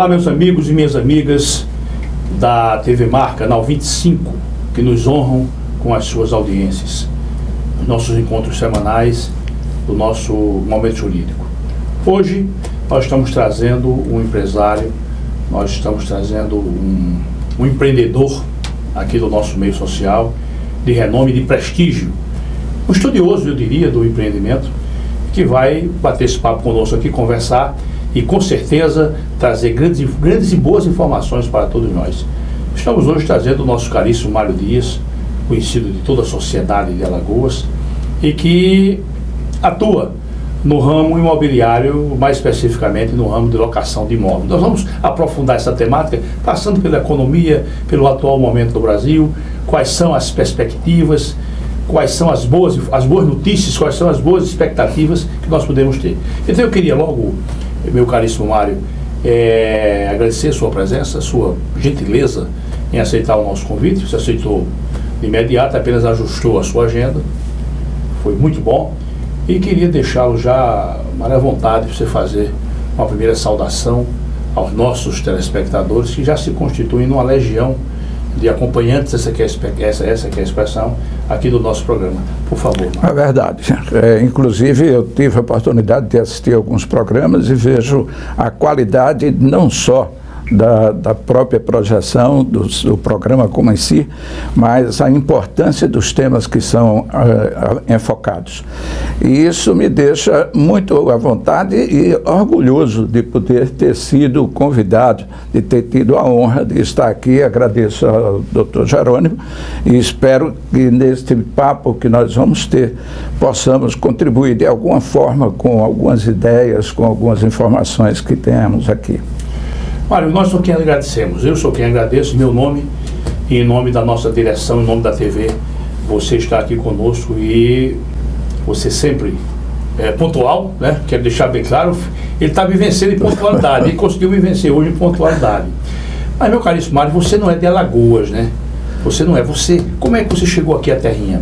Olá, meus amigos e minhas amigas da TV Mar, canal 25, que nos honram com as suas audiências, nossos encontros semanais do nosso Momento Jurídico. Hoje nós estamos trazendo um empresário, nós estamos trazendo um empreendedor aqui do nosso meio social, de renome, de prestígio, um estudioso, eu diria, do empreendimento, que vai bater esse papo conosco aqui, conversar e com certeza trazer grandes e boas informações para todos nós. Estamos hoje trazendo o nosso caríssimo Mário Dias, conhecido de toda a sociedade de Alagoas, e que atua no ramo imobiliário, mais especificamente no ramo de locação de imóveis. Nós vamos aprofundar essa temática, passando pela economia, pelo atual momento do Brasil, quais são as perspectivas, quais são as boas notícias, quais são as boas expectativas que nós podemos ter. Então eu queria logo, meu caríssimo Mário, agradecer a sua presença, a sua gentileza em aceitar o nosso convite. Você aceitou de imediato, apenas ajustou a sua agenda, foi muito bom, e queria deixá-lo já à vontade para você fazer uma primeira saudação aos nossos telespectadores, que já se constituem numa legião de acompanhantes, essa que é a expressão aqui do nosso programa. Por favor. É verdade. Inclusive eu tive a oportunidade de assistir alguns programas e vejo a qualidade não só da própria projeção do programa como em si, mas a importância dos temas que são enfocados. E isso me deixa muito à vontade e orgulhoso de poder ter sido convidado, de ter tido a honra de estar aqui. Agradeço ao Dr. Jerônimo e espero que neste papo que nós vamos ter, possamos contribuir de alguma forma com algumas ideias, com algumas informações que temos aqui. Mário, nós só quem agradecemos, eu sou quem agradeço, em meu nome e em nome da nossa direção, em nome da TV, você está aqui conosco e você sempre pontual, né? Quero deixar bem claro, ele está me vencendo em pontualidade, ele conseguiu me vencer hoje em pontualidade. Mas, meu caríssimo Mário, você não é de Alagoas, né? Você não é, como é que você chegou aqui à terrinha?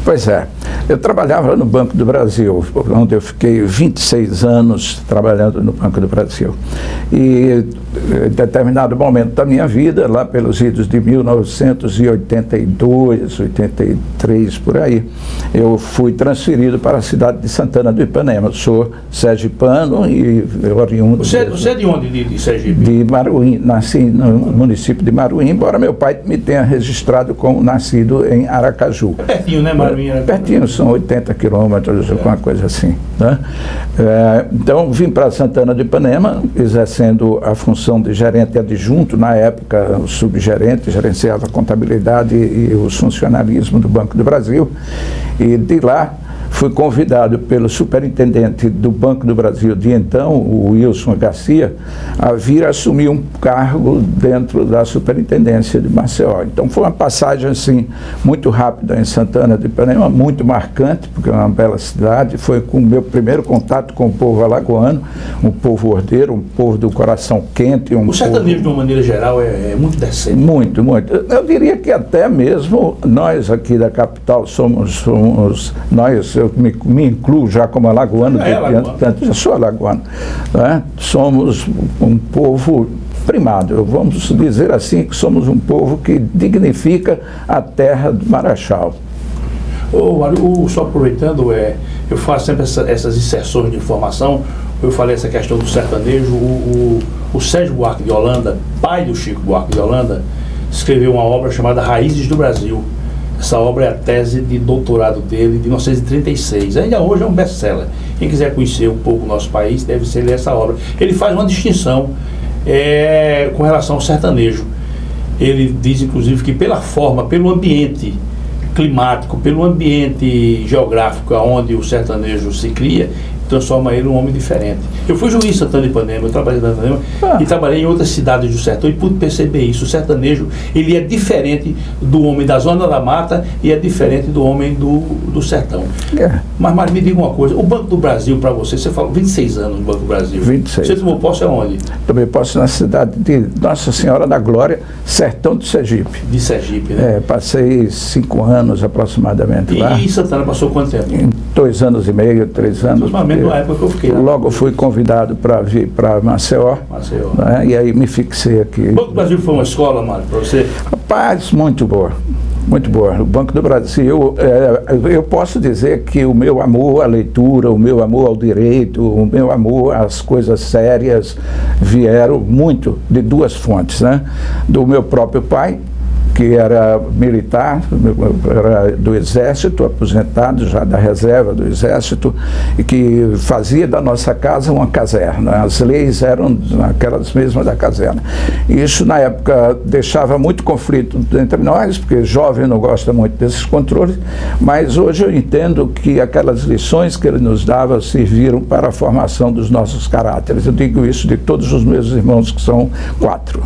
Pois é, eu trabalhava no Banco do Brasil, onde eu fiquei 26 anos trabalhando no Banco do Brasil. E em determinado momento da minha vida, lá pelos idos de 1982, 83, por aí, eu fui transferido para a cidade de Santana do Ipanema. Eu sou sergipano e oriundo... Você é de onde, de Sergipe? De Maruim, nasci no município de Maruim, embora meu pai me tenha registrado como nascido em Aracaju. É pertinho, né, Maruim? Pertinho, são 80 quilômetros, alguma coisa assim, né? Então, vim para Santana do Ipanema, exercendo a função de gerente adjunto. Na época, o subgerente gerenciava a contabilidade e o funcionalismo do Banco do Brasil. E de lá, fui convidado pelo superintendente do Banco do Brasil de então, o Wilson Garcia, a vir assumir um cargo dentro da superintendência de Maceió. Então foi uma passagem assim muito rápida em Santana do Ipanema, muito marcante, porque é uma bela cidade. Foi com o meu primeiro contato com o povo alagoano, um povo ordeiro, um povo do coração quente. O sertanejo, de uma maneira geral, é muito decente. Muito, muito. Eu diria que até mesmo nós aqui da capital somos nós, eu me incluo já como alagoano, já sou alagoano, né? Somos um povo primado, vamos dizer assim, que somos um povo que dignifica a terra do Marechal. Mário, só aproveitando, eu faço sempre essas inserções de informação. Eu falei essa questão do sertanejo. O Sérgio Buarque de Holanda, pai do Chico Buarque de Holanda, escreveu uma obra chamada Raízes do Brasil. Essa obra é a tese de doutorado dele, de 1936. Ainda hoje é um best-seller. Quem quiser conhecer um pouco o nosso país, deve ser ler essa obra. Ele faz uma distinção com relação ao sertanejo. Ele diz, inclusive, que pela forma, pelo ambiente climático, pelo ambiente geográfico onde o sertanejo se cria, transforma ele em um homem diferente. Eu fui juiz em Santana do Ipanema, eu trabalhei em Santana do Ipanema e trabalhei em outras cidades do sertão e pude perceber isso. O sertanejo, ele é diferente do homem da zona da mata e é diferente do homem do sertão. Mas, Mário, me diga uma coisa, o Banco do Brasil para você falou 26 anos no Banco do Brasil. 26. Você tomou posse aonde? Tomei posse na cidade de Nossa Senhora da Glória, sertão de Sergipe. De Sergipe, né? Passei 5 anos aproximadamente lá. E Santana passou quanto tempo? 2 anos e meio, 3 anos. Normalmente na época que eu fiquei. Logo fui convidado para vir para Maceió. Né? E aí me fixei aqui. O Banco do Brasil foi uma escola, Mário, para você? Rapaz, muito boa. Muito boa. O Banco do Brasil, eu posso dizer que o meu amor à leitura, o meu amor ao direito, o meu amor às coisas sérias vieram muito de duas fontes, né? Do meu próprio pai, que era militar, era do Exército, aposentado já da reserva do Exército, e que fazia da nossa casa uma caserna. As leis eram aquelas mesmas da caserna. Isso, na época, deixava muito conflito entre nós, porque jovem não gosta muito desses controles, mas hoje eu entendo que aquelas lições que ele nos dava serviram para a formação dos nossos caráteres. Eu digo isso de todos os meus irmãos, que são 4.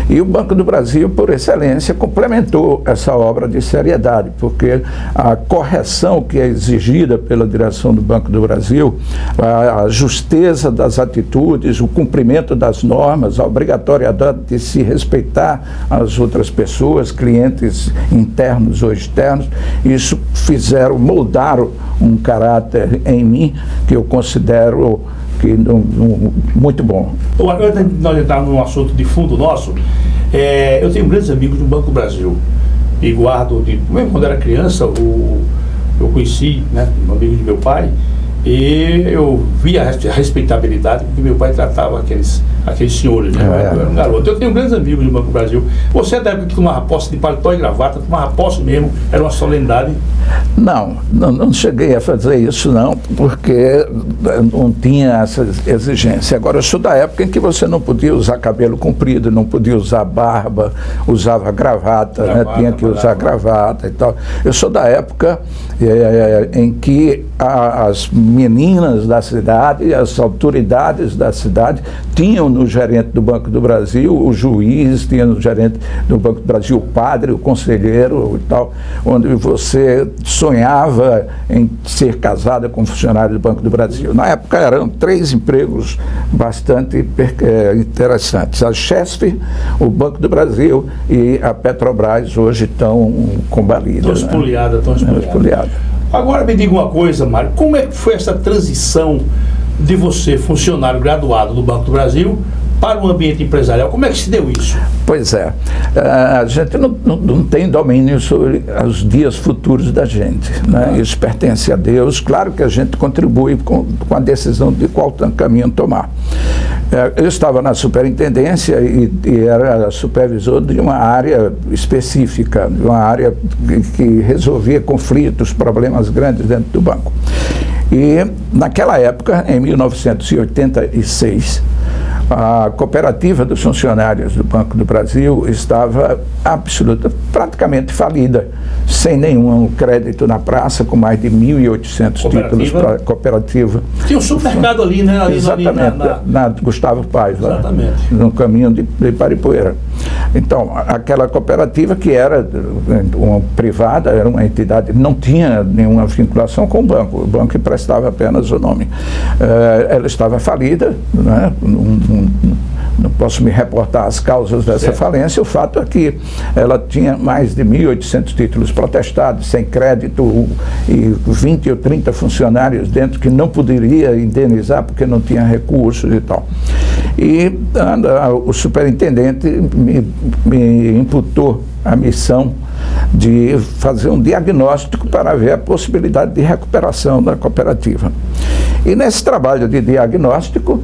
E o Banco do Brasil, por excelência, complementou essa obra de seriedade, porque a correção que é exigida pela direção do Banco do Brasil, a justeza das atitudes, o cumprimento das normas, a obrigatoriedade de se respeitar as outras pessoas, clientes internos ou externos, isso moldaram um caráter em mim que eu considero muito bom. Antes de nós entrarmos num assunto de fundo nosso, eu tenho grandes amigos do Banco do Brasil e guardo, mesmo quando era criança, eu conheci, né, um amigo de meu pai, e eu vi a respeitabilidade que meu pai tratava aqueles senhores, né? Eu era um garoto. Eu tenho grandes amigos do Banco do Brasil. Você é da época que tomava posse de paletó e gravata, tomava posse mesmo, era uma solenidade? Não cheguei a fazer isso não, porque não tinha essa exigência. Agora, eu sou da época em que você não podia usar cabelo comprido, não podia usar barba, usava gravata, né? Tinha que usar gravata e tal. Eu sou da época em que as meninas da cidade, as autoridades da cidade tinham no gerente do Banco do Brasil o juiz, tinha no gerente do Banco do Brasil o padre, o conselheiro e tal, onde você sonhava em ser casada com um funcionário do Banco do Brasil. Na época eram 3 empregos bastante interessantes. A Chesf, o Banco do Brasil e a Petrobras hoje estão combalidas. Estão espoliadas. Agora me diga uma coisa, Mário, como é que foi essa transição de você, funcionário graduado do Banco do Brasil, para o ambiente empresarial? Como é que se deu isso? Pois é, a gente não tem domínio sobre os dias futuros da gente, né? Isso pertence a Deus. Claro que a gente contribui com a decisão de qual caminho tomar. Eu estava na superintendência e era supervisor de uma área específica, de uma área que resolvia conflitos, problemas grandes dentro do banco. E naquela época, em 1986, a cooperativa dos funcionários do Banco do Brasil estava praticamente falida, sem nenhum crédito na praça, com mais de 1.800 títulos para cooperativa. Tinha um supermercado ali, né? Exatamente, na Gustavo Paz, lá, no caminho de Paripoeira. Então, aquela cooperativa, que era uma privada, era uma entidade, não tinha nenhuma vinculação com o banco emprestava apenas o nome. Ela estava falida, né? Não posso me reportar as causas dessa falência. O fato é que ela tinha mais de 1.800 títulos protestados, sem crédito, e 20 ou 30 funcionários dentro que não poderia indenizar porque não tinha recursos e tal. E o superintendente me imputou a missão de fazer um diagnóstico para ver a possibilidade de recuperação da cooperativa. E nesse trabalho de diagnóstico,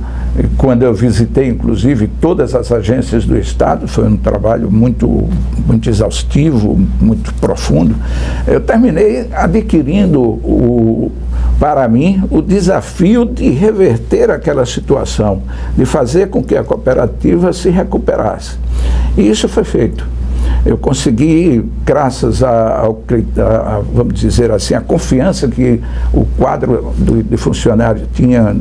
quando eu visitei, inclusive, todas as agências do Estado, foi um trabalho muito exaustivo, muito profundo, eu terminei adquirindo, para mim, o desafio de reverter aquela situação, de fazer com que a cooperativa se recuperasse. E isso foi feito. Eu consegui, graças vamos dizer assim, a confiança que o quadro de funcionários tinha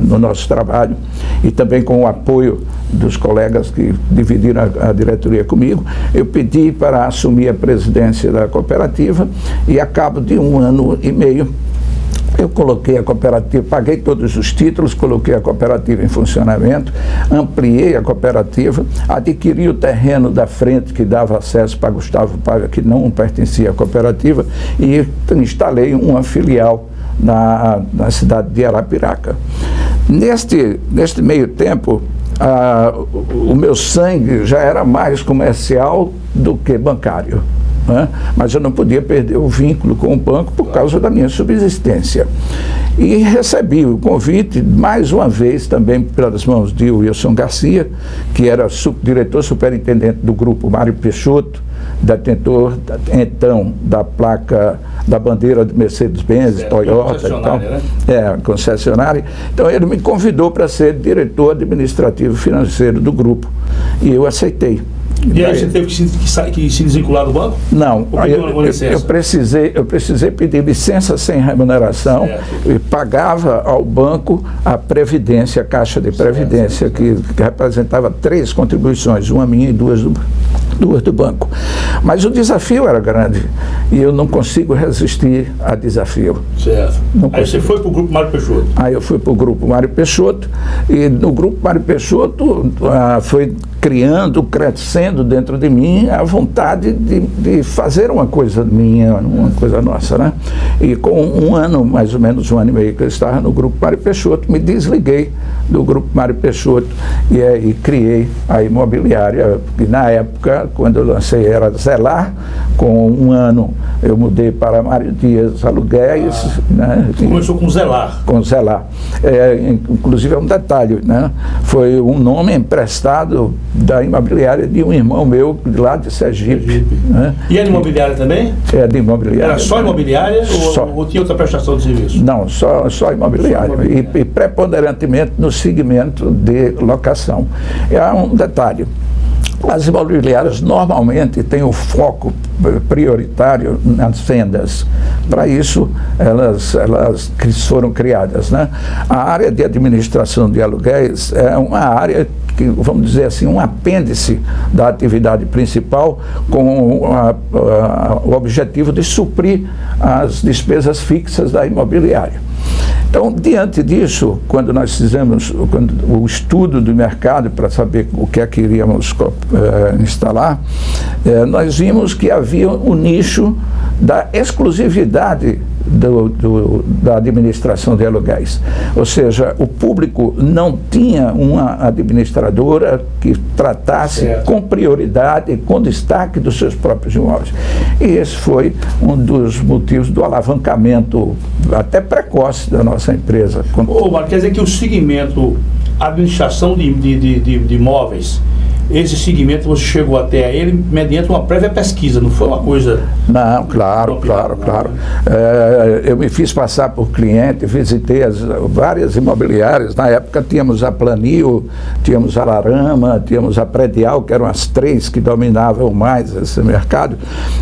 no nosso trabalho, e também com o apoio dos colegas que dividiram a diretoria comigo, eu pedi para assumir a presidência da cooperativa, e a cabo de 1 ano e meio, eu coloquei a cooperativa, paguei todos os títulos, coloquei a cooperativa em funcionamento, ampliei a cooperativa, adquiri o terreno da frente que dava acesso para Gustavo Paiva, que não pertencia à cooperativa, e instalei uma filial na cidade de Arapiraca. Neste meio tempo, o meu sangue já era mais comercial do que bancário, né? Mas eu não podia perder o vínculo com o banco por causa da minha subsistência. E recebi o convite, mais uma vez, também pelas mãos de Wilson Garcia, que era diretor superintendente do grupo Mário Peixoto, detentor, então, da placa, da bandeira de Mercedes-Benz, Toyota e tal. Né? Concessionária. Então, ele me convidou para ser diretor administrativo financeiro do grupo. E eu aceitei. E aí você teve que se desvincular do banco? Não, eu precisei pedir licença sem remuneração e pagava ao banco a Previdência, a Caixa de Previdência, que representava 3 contribuições, uma minha e duas do banco. Mas o desafio era grande e eu não consigo resistir a desafio. Certo. Aí você foi para o Grupo Mário Peixoto? Aí eu fui para o Grupo Mário Peixoto e no Grupo Mário Peixoto foi criando, crescendo dentro de mim a vontade de fazer uma coisa minha, uma coisa nossa, né? E com um ano, mais ou menos um ano e meio que eu estava no Grupo Mário Peixoto, me desliguei do Grupo Mário Peixoto e aí criei a imobiliária, que na época, quando eu lancei, era Zelar. Com um ano eu mudei para Mário Dias Aluguéis. Né? Começou com Zelar? Com Zelar. Inclusive é um detalhe, né? Foi um nome emprestado da imobiliária de um irmão meu lá de Sergipe. Né? E é de imobiliária também? É de imobiliária. Era só imobiliária ou tinha outra prestação de serviço? Não, só imobiliária. E preponderantemente no segmento de locação. É um detalhe. As imobiliárias normalmente têm o foco prioritário nas vendas. Para isso, elas foram criadas, né? A área de administração de aluguéis é uma área que, vamos dizer assim, um apêndice da atividade principal com o objetivo de suprir as despesas fixas da imobiliária. Então, diante disso, quando nós fizemos o estudo do mercado para saber o que é que iríamos instalar, nós vimos que havia um nicho da exclusividade da administração de aluguéis. Ou seja, o público não tinha uma administradora que tratasse com prioridade, com destaque dos seus próprios imóveis. E esse foi um dos motivos do alavancamento até precoce da nossa empresa. Mário, quer dizer que o segmento administração de imóveis, esse segmento você chegou até ele mediante uma prévia pesquisa, não foi uma coisa... Não, claro. Eu me fiz passar por cliente, visitei várias imobiliárias. Na época tínhamos a Planil, tínhamos a Larama, tínhamos a Predial, que eram as 3 que dominavam mais esse mercado.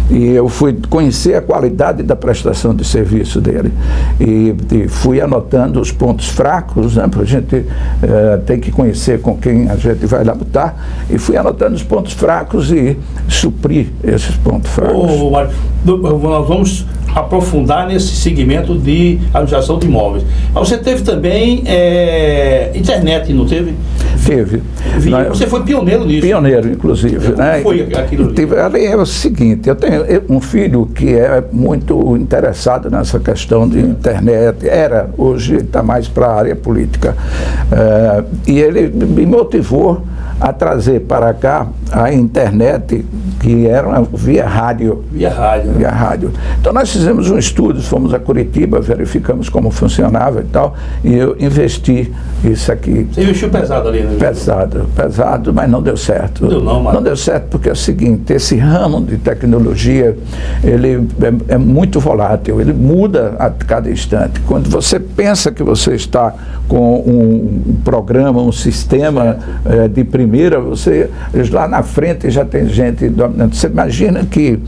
E eu fui conhecer a qualidade da prestação de serviço dele. E fui anotando os pontos fracos, né, para a gente ter que conhecer com quem a gente vai labutar. E fui anotando os pontos fracos e suprir esses pontos fracos. Mário, nós vamos aprofundar nesse segmento de administração de imóveis. Mas você teve também internet, não teve? Teve. Você foi pioneiro nisso. Pioneiro, inclusive. Né? Foi aquilo? É o seguinte, eu tenho um filho que é muito interessado nessa questão de internet, hoje está mais para a área política. E ele me motivou a trazer para cá a internet, que era via rádio. Via rádio. Então nós fizemos um estudo, fomos a Curitiba, verificamos como funcionava e tal, e eu investi isso aqui. Você investiu pesado ali, né? Pesado, mas não deu certo. Não deu certo porque é o seguinte, esse ramo de tecnologia, ele é muito volátil, ele muda a cada instante. Quando você pensa que você está com um programa, um sistema de primeira, você lá na frente já tem gente dominando. Você imagina que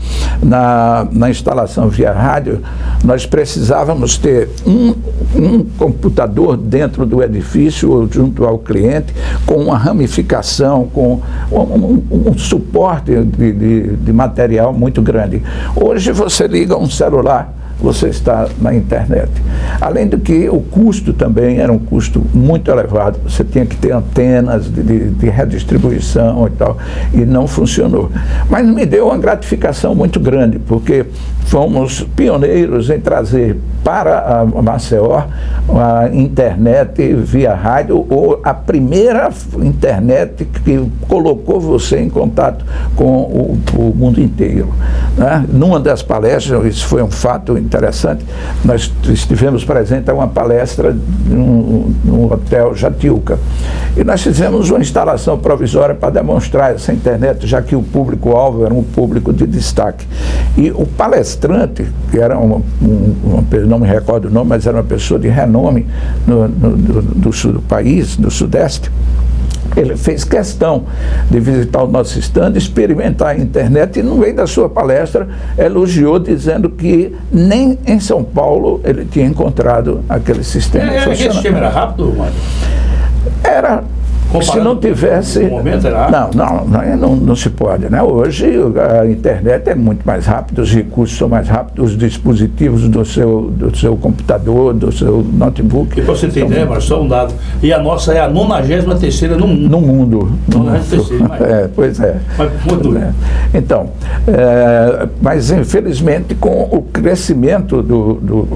na instalação via rádio nós precisávamos ter um computador dentro do edifício ou junto ao cliente, com uma ramificação, com um suporte de material muito grande. Hoje você liga um celular você está na internet. Além do que o custo também era um custo muito elevado, você tinha que ter antenas de redistribuição e tal, e não funcionou. Mas me deu uma gratificação muito grande, porque fomos pioneiros em trazer para a Maceió a internet via rádio, ou a primeira internet que colocou você em contato com o mundo inteiro, né? Numa das palestras, isso foi um fato interessante, nós estivemos presentes a uma palestra no Hotel Jatiuca, e nós fizemos uma instalação provisória para demonstrar essa internet, já que o público-alvo era um público de destaque. E o palestrante, que era não me recordo o nome, mas era uma pessoa de renome do sul do país, do Sudeste, ele fez questão de visitar o nosso stand, experimentar a internet, e no meio da sua palestra elogiou, dizendo que nem em São Paulo ele tinha encontrado aquele sistema funcionando. Aquele sistema era rápido, Mário? Era. Se não tivesse... No momento era rápido? Não se pode, né? Hoje a internet é muito mais rápida, os recursos são mais rápidos, os dispositivos do seu computador, do seu notebook. E para você ter ideia, mas só um dado, e a nossa é a 93ª no mundo. No mundo. 93ª, pois é. Mas muito bem. Então, mas infelizmente com o crescimento,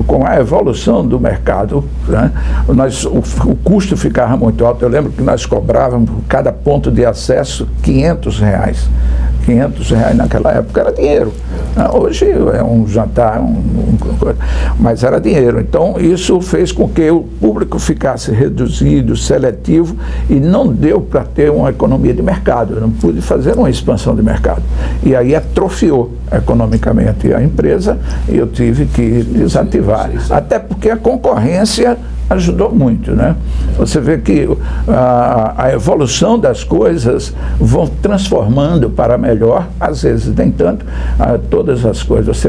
com a evolução do mercado, né, o custo ficava muito alto. Eu lembro que nós cobrávamos por cada ponto de acesso R$500. R$500 naquela época era dinheiro. Hoje é um jantar, mas era dinheiro. Então isso fez com que o público ficasse reduzido, seletivo, e não deu para ter uma economia de mercado. Eu não pude fazer uma expansão de mercado. E aí atrofiou economicamente a empresa, e eu tive que desativar. Até porque a concorrência ajudou muito, né? Você vê que a evolução das coisas vão transformando para melhor, às vezes nem tanto, todas as coisas.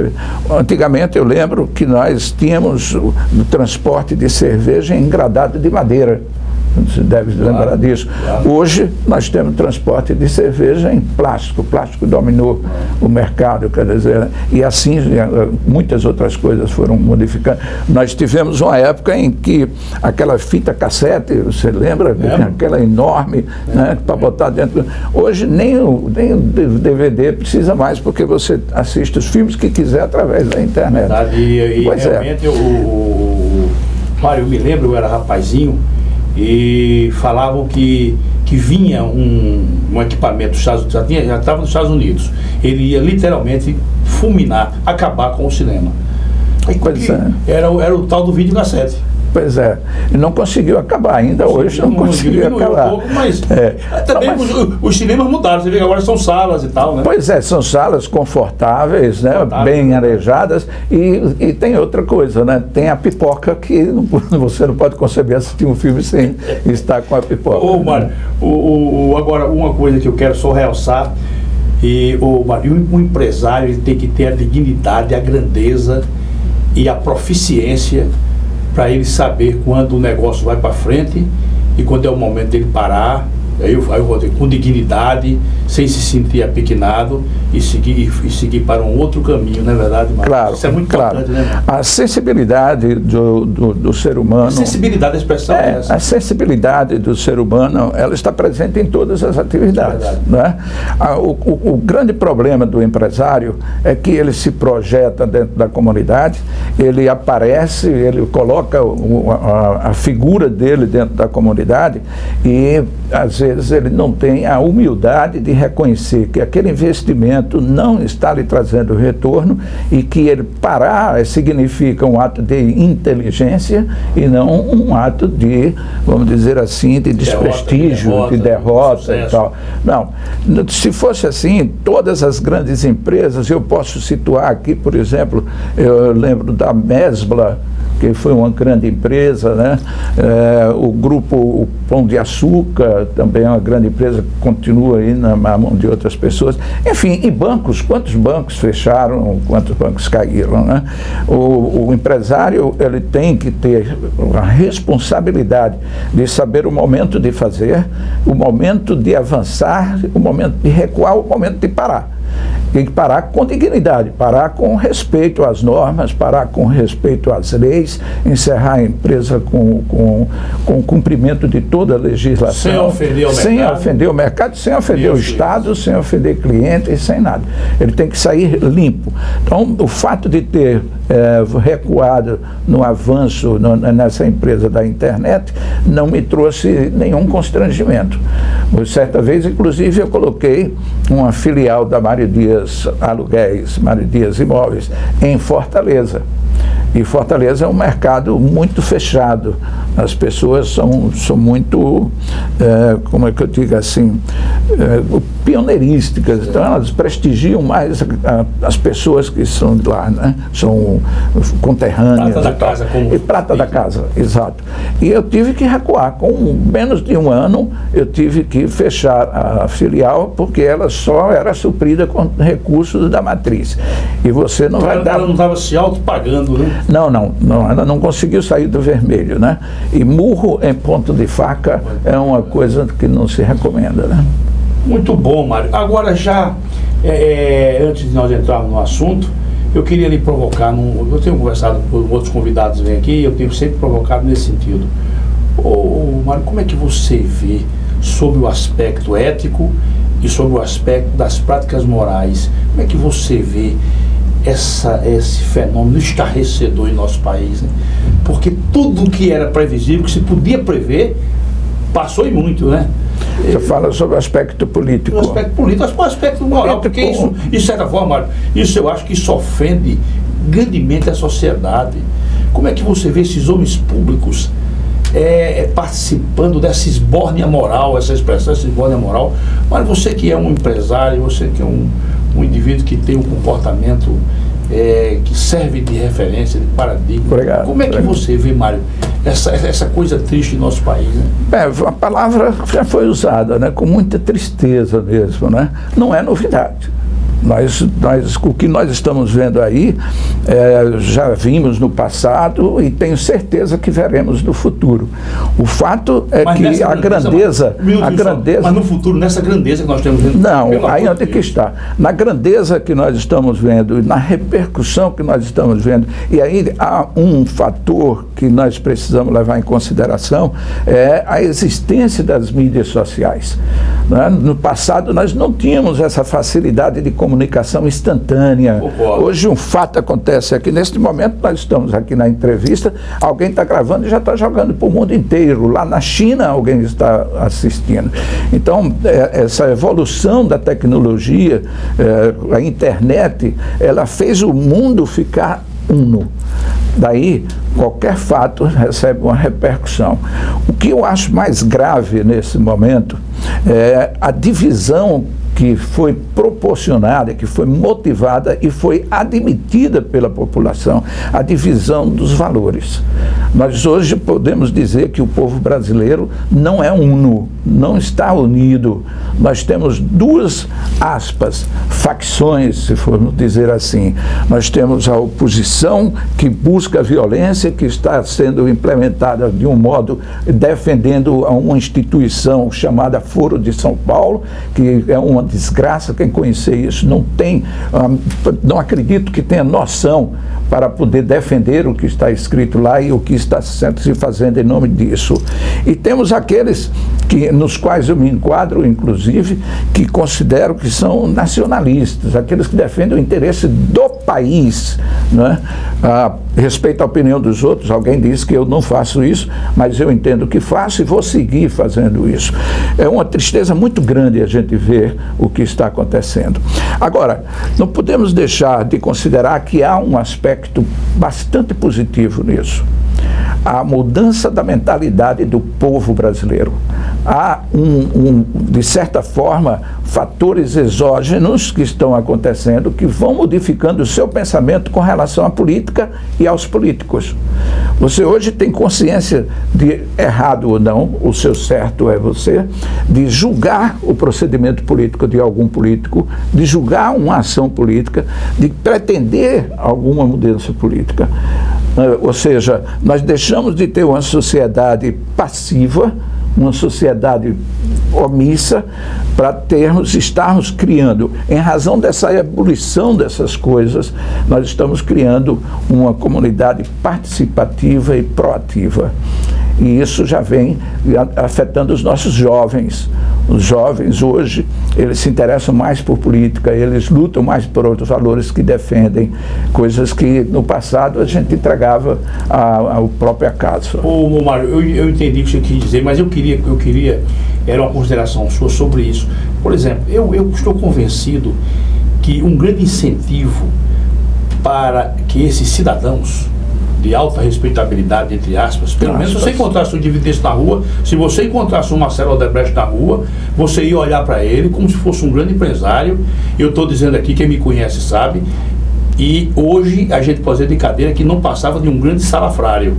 Antigamente eu lembro que nós tínhamos o transporte de cerveja engradado de madeira. Você deve lembrar disso. Claro. Hoje nós temos transporte de cerveja em plástico. O plástico dominou o mercado, quer dizer, e assim muitas outras coisas foram modificando. Nós tivemos uma época em que aquela fita cassete, você lembra? Aquela enorme, né, para botar dentro. Hoje nem o DVD precisa mais, porque você assiste os filmes que quiser através da internet. E realmente, Mário, eu me lembro, eu era rapazinho, e falavam que vinha um equipamento, já estava nos Estados Unidos, ele ia literalmente fulminar, acabar com o cinema. Era o tal do videocassete. Pois é, e não conseguiu acabar ainda, hoje não conseguiu acabar. Um pouco, mas também os cinemas mudaram, você vê que agora são salas e tal, né? Pois é, são salas confortáveis, né? Bem arejadas, e tem outra coisa, né? Tem a pipoca, que você não pode conceber assistir um filme sem estar com a pipoca. Mário, agora uma coisa que eu quero só realçar, Mário, um empresário, ele tem que ter a dignidade, a grandeza e a proficiência para ele saber quando o negócio vai para frente e quando é o momento dele parar. Aí eu vou ter com dignidade, sem se sentir apequenado, e seguir para um outro caminho, não é verdade, Mário? Claro, isso é muito importante, né, Mário? A sensibilidade do ser humano... A sensibilidade da expressão é essa. A sensibilidade do ser humano, ela está presente em todas as atividades, né? O grande problema do empresário é que ele se projeta dentro da comunidade, ele aparece, ele coloca a figura dele dentro da comunidade, e às vezes ele não tem a humildade de reconhecer que aquele investimento não está lhe trazendo retorno, e que ele parar significa um ato de inteligência e não um ato de, vamos dizer assim, de desprestígio, de derrota e tal. Não, se fosse assim, todas as grandes empresas, eu posso situar aqui, por exemplo, eu lembro da Mesbla, que foi uma grande empresa, né? O grupo Pão de Açúcar também é uma grande empresa, que continua aí na mão de outras pessoas. Enfim, e bancos, quantos bancos fecharam, quantos bancos caíram, né? O empresário, ele tem que ter a responsabilidade de saber o momento de fazer, o momento de avançar, o momento de recuar, o momento de parar. Tem que parar com dignidade, parar com respeito às normas, parar com respeito às leis, encerrar a empresa com o cumprimento de toda a legislação. Sem ofender o mercado. Sem ofender o mercado, sem ofender o Estado, sem ofender clientes, sem nada. Ele tem que sair limpo. Então, o fato de ter recuado no avanço nessa empresa da internet não me trouxe nenhum constrangimento. Certa vez, inclusive, eu coloquei uma filial da Mário Dias Aluguéis, Mário Dias Imóveis, em Fortaleza. E Fortaleza é um mercado muito fechado. As pessoas são muito, como é que eu digo assim, pioneirísticas. Então elas prestigiam mais as pessoas que são de lá, né? São conterrâneas. Prata da casa. E prata da casa, exato. E eu tive que recuar. Com menos de um ano, eu tive que fechar a filial, porque ela só era suprida com recursos da matriz. E você não vai dar... Ela não estava se autopagando, né? Não, ela não conseguiu sair do vermelho, né? E murro em ponto de faca é uma coisa que não se recomenda, né? Muito bom, Mário. Agora já, antes de nós entrarmos no assunto, eu queria lhe provocar, eu tenho conversado com outros convidados que vêm aqui, eu tenho sempre provocado nesse sentido. Mário, como é que você vê sobre o aspecto ético e sobre o aspecto das práticas morais? Como é que você vê esse fenômeno estarrecedor em nosso país, né? Porque tudo que era previsível, que se podia prever, passou e muito, né? Você fala sobre o aspecto político. O aspecto político, mas o aspecto moral, porque isso, de certa forma, isso eu acho que isso ofende grandemente a sociedade. Como é que você vê esses homens públicos participando dessa esbórnia moral, essa expressão, essa esbórnia moral? Mas você que é um empresário, você que é um indivíduo que tem um comportamento que serve de referência, de paradigma. Obrigado. Como é que você vê, Mário, essa coisa triste em nosso país, né? A palavra já foi usada, né, com muita tristeza mesmo, né? Não é novidade. O que nós estamos vendo aí, já vimos no passado e tenho certeza que veremos no futuro. O fato é que a grandeza... Mas no futuro, nessa grandeza que nós estamos vendo... Não, aí onde que está? Na grandeza que nós estamos vendo, na repercussão que nós estamos vendo, e aí há um fator que nós precisamos levar em consideração, é a existência das mídias sociais. Né? No passado nós não tínhamos essa facilidade de comunicação instantânea. Hoje um fato acontece aqui, neste momento nós estamos aqui na entrevista, alguém está gravando e já está jogando para o mundo inteiro. Lá na China alguém está assistindo. Então essa evolução da tecnologia, a internet, ela fez o mundo ficar uno. Daí qualquer fato recebe uma repercussão. O que eu acho mais grave nesse momento é a divisão que foi proporcionada, que foi motivada e foi admitida pela população, a divisão dos valores. Nós hoje podemos dizer que o povo brasileiro não é uno, não está unido. Nós temos duas, aspas, facções, se formos dizer assim. Nós temos a oposição que busca a violência, que está sendo implementada de um modo defendendo uma instituição chamada Foro de São Paulo, que é uma desgraça. Quem conhecer isso não acredito que tenha noção para poder defender o que está escrito lá e o que está se fazendo em nome disso. E temos aqueles nos quais eu me enquadro, inclusive, que considero que são nacionalistas, aqueles que defendem o interesse do país, né? Respeito à opinião dos outros, alguém diz que eu não faço isso, mas eu entendo que faço e vou seguir fazendo isso. É uma tristeza muito grande a gente ver o que está acontecendo. Agora, não podemos deixar de considerar que há um aspecto bastante positivo nisso. A mudança da mentalidade do povo brasileiro. Há, de certa forma, fatores exógenos que estão acontecendo que vão modificando o seu pensamento com relação à política e aos políticos. Você hoje tem consciência de errado ou não, o seu certo é você, de julgar o procedimento político de algum político, de julgar uma ação política, de pretender alguma mudança política. Ou seja, nós deixamos de ter uma sociedade passiva uma sociedade omissa para estarmos criando, em razão dessa ebulição dessas coisas, nós estamos criando uma comunidade participativa e proativa. E isso já vem afetando os nossos jovens. Os jovens hoje, eles se interessam mais por política, eles lutam mais por outros valores que defendem coisas que no passado a gente entregava ao próprio acaso. Ô Mário, eu entendi o que você quis dizer, mas eu queria era uma consideração sua sobre isso. Por exemplo, eu estou convencido que um grande incentivo para que esses cidadãos de alta respeitabilidade, entre aspas, pelo menos se você encontrasse um indivíduo desse na rua, se você encontrasse um Marcelo Odebrecht na rua, você ia olhar para ele como se fosse um grande empresário. Eu estou dizendo aqui, quem me conhece sabe, e hoje a gente pode dizer de cadeira que não passava de um grande salafrário.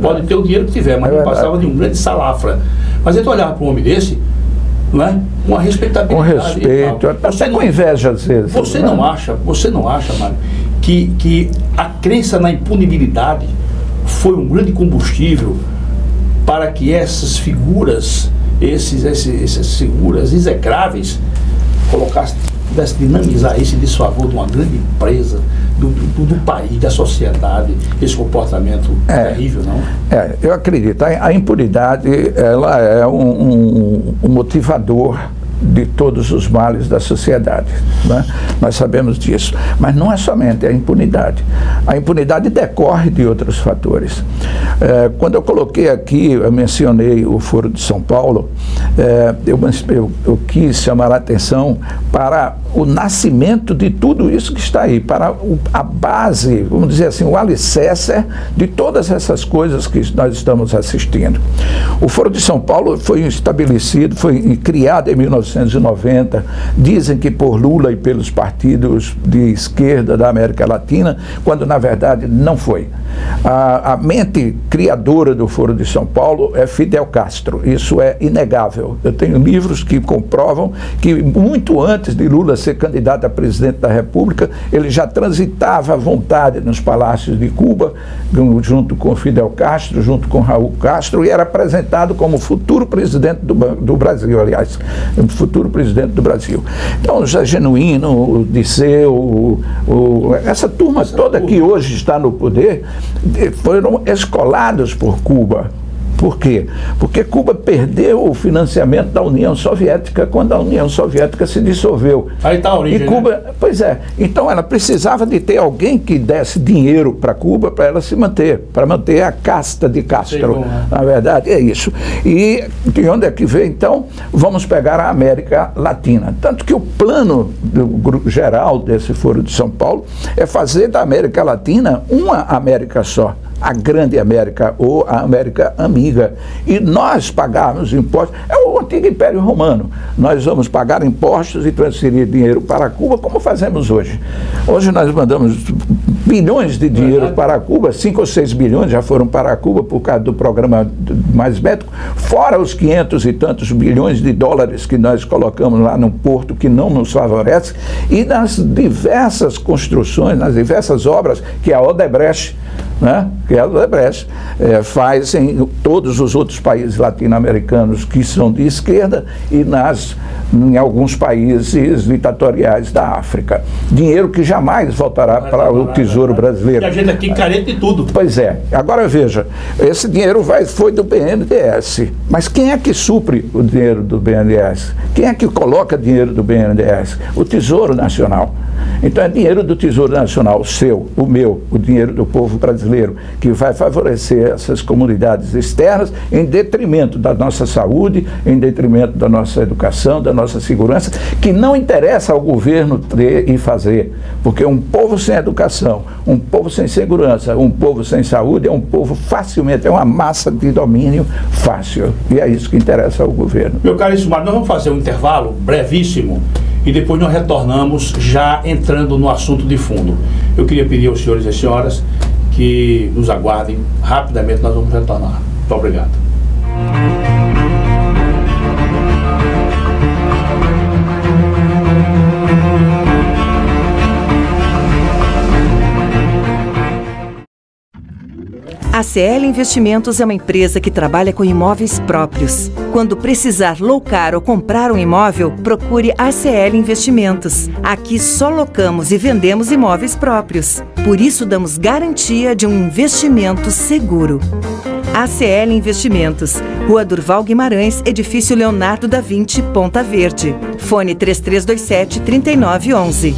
Pode ter o dinheiro que tiver, mas não passava de um grande salafra. Mas a gente olhava para um homem desse, não é? Uma respeitabilidade. Com respeito, até com inveja às vezes. Você não acha, Mário, que a crença na impunibilidade foi um grande combustível para que essas figuras, essas figuras execráveis, pudessem dinamizar esse desfavor de uma grande empresa, do país, da sociedade, esse comportamento terrível, não? Eu acredito. A impunidade, ela é um motivador de todos os males da sociedade, né? Nós sabemos disso, mas não é somente a impunidade. A impunidade decorre de outros fatores. Quando eu coloquei aqui, eu mencionei o Foro de São Paulo, eu quis chamar a atenção para o nascimento de tudo isso que está aí, para a base, vamos dizer assim, o alicerce de todas essas coisas que nós estamos assistindo. O Foro de São Paulo foi estabelecido, foi criado em 1990, dizem que por Lula e pelos partidos de esquerda da América Latina, quando na verdade não foi. A mente criadora do Foro de São Paulo é Fidel Castro, isso é inegável. Eu tenho livros que comprovam que muito antes de Lula ser candidato a presidente da República, ele já transitava à vontade nos palácios de Cuba, junto com Fidel Castro, junto com Raul Castro, e era apresentado como futuro presidente do Brasil, aliás, futuro presidente do Brasil. Então, o Zé Genuíno, o Disseu, essa turma toda que hoje está no poder, foram escolados por Cuba. Por quê? Porque Cuba perdeu o financiamento da União Soviética quando a União Soviética se dissolveu. Aí está a origem, e Cuba, né? Pois é. Então ela precisava de ter alguém que desse dinheiro para Cuba para ela se manter, para manter a casta de Castro. Né? Na verdade, é isso. E de onde é que veio? Então, vamos pegar a América Latina. Tanto que o plano geral desse Foro de São Paulo é fazer da América Latina uma América só. A grande América ou a América amiga, e nós pagarmos impostos, é o antigo Império Romano, nós vamos pagar impostos e transferir dinheiro para Cuba, como fazemos hoje. Hoje nós mandamos bilhões de dinheiro para Cuba, 5 ou 6 bilhões já foram para Cuba por causa do programa Mais Médico, fora os 500 e tantos bilhões de dólares que nós colocamos lá num porto que não nos favorece, e nas diversas construções, nas diversas obras que a Odebrecht, né, que a Odebrecht faz em todos os outros países latino-americanos que são de esquerda e em alguns países ditatoriais da África. Dinheiro que jamais voltará para o Tesouro Brasileiro. E a gente aqui carente de tudo. Pois é. Agora veja, esse dinheiro foi do BNDES, mas quem é que supre o dinheiro do BNDES? Quem é que coloca dinheiro do BNDES? O Tesouro Nacional. Então é dinheiro do Tesouro Nacional, o seu, o meu, o dinheiro do povo brasileiro, que vai favorecer essas comunidades externas em detrimento da nossa saúde, em detrimento da nossa educação, da nossa segurança, que não interessa ao governo ter e fazer, porque um povo sem educação, um povo sem segurança, um povo sem saúde é um povo facilmente, é uma massa de domínio fácil, e é isso que interessa ao governo. Meu caríssimo Mário, nós vamos fazer um intervalo brevíssimo e depois nós retornamos já entrando no assunto de fundo. Eu queria pedir aos senhores e às senhoras que nos aguardem, rapidamente nós vamos retornar. Muito obrigado. A ACL Investimentos é uma empresa que trabalha com imóveis próprios. Quando precisar locar ou comprar um imóvel, procure a ACL Investimentos. Aqui só locamos e vendemos imóveis próprios. Por isso, damos garantia de um investimento seguro. ACL Investimentos, Rua Durval Guimarães, Edifício Leonardo da Vinci, Ponta Verde. Fone 3327-3911.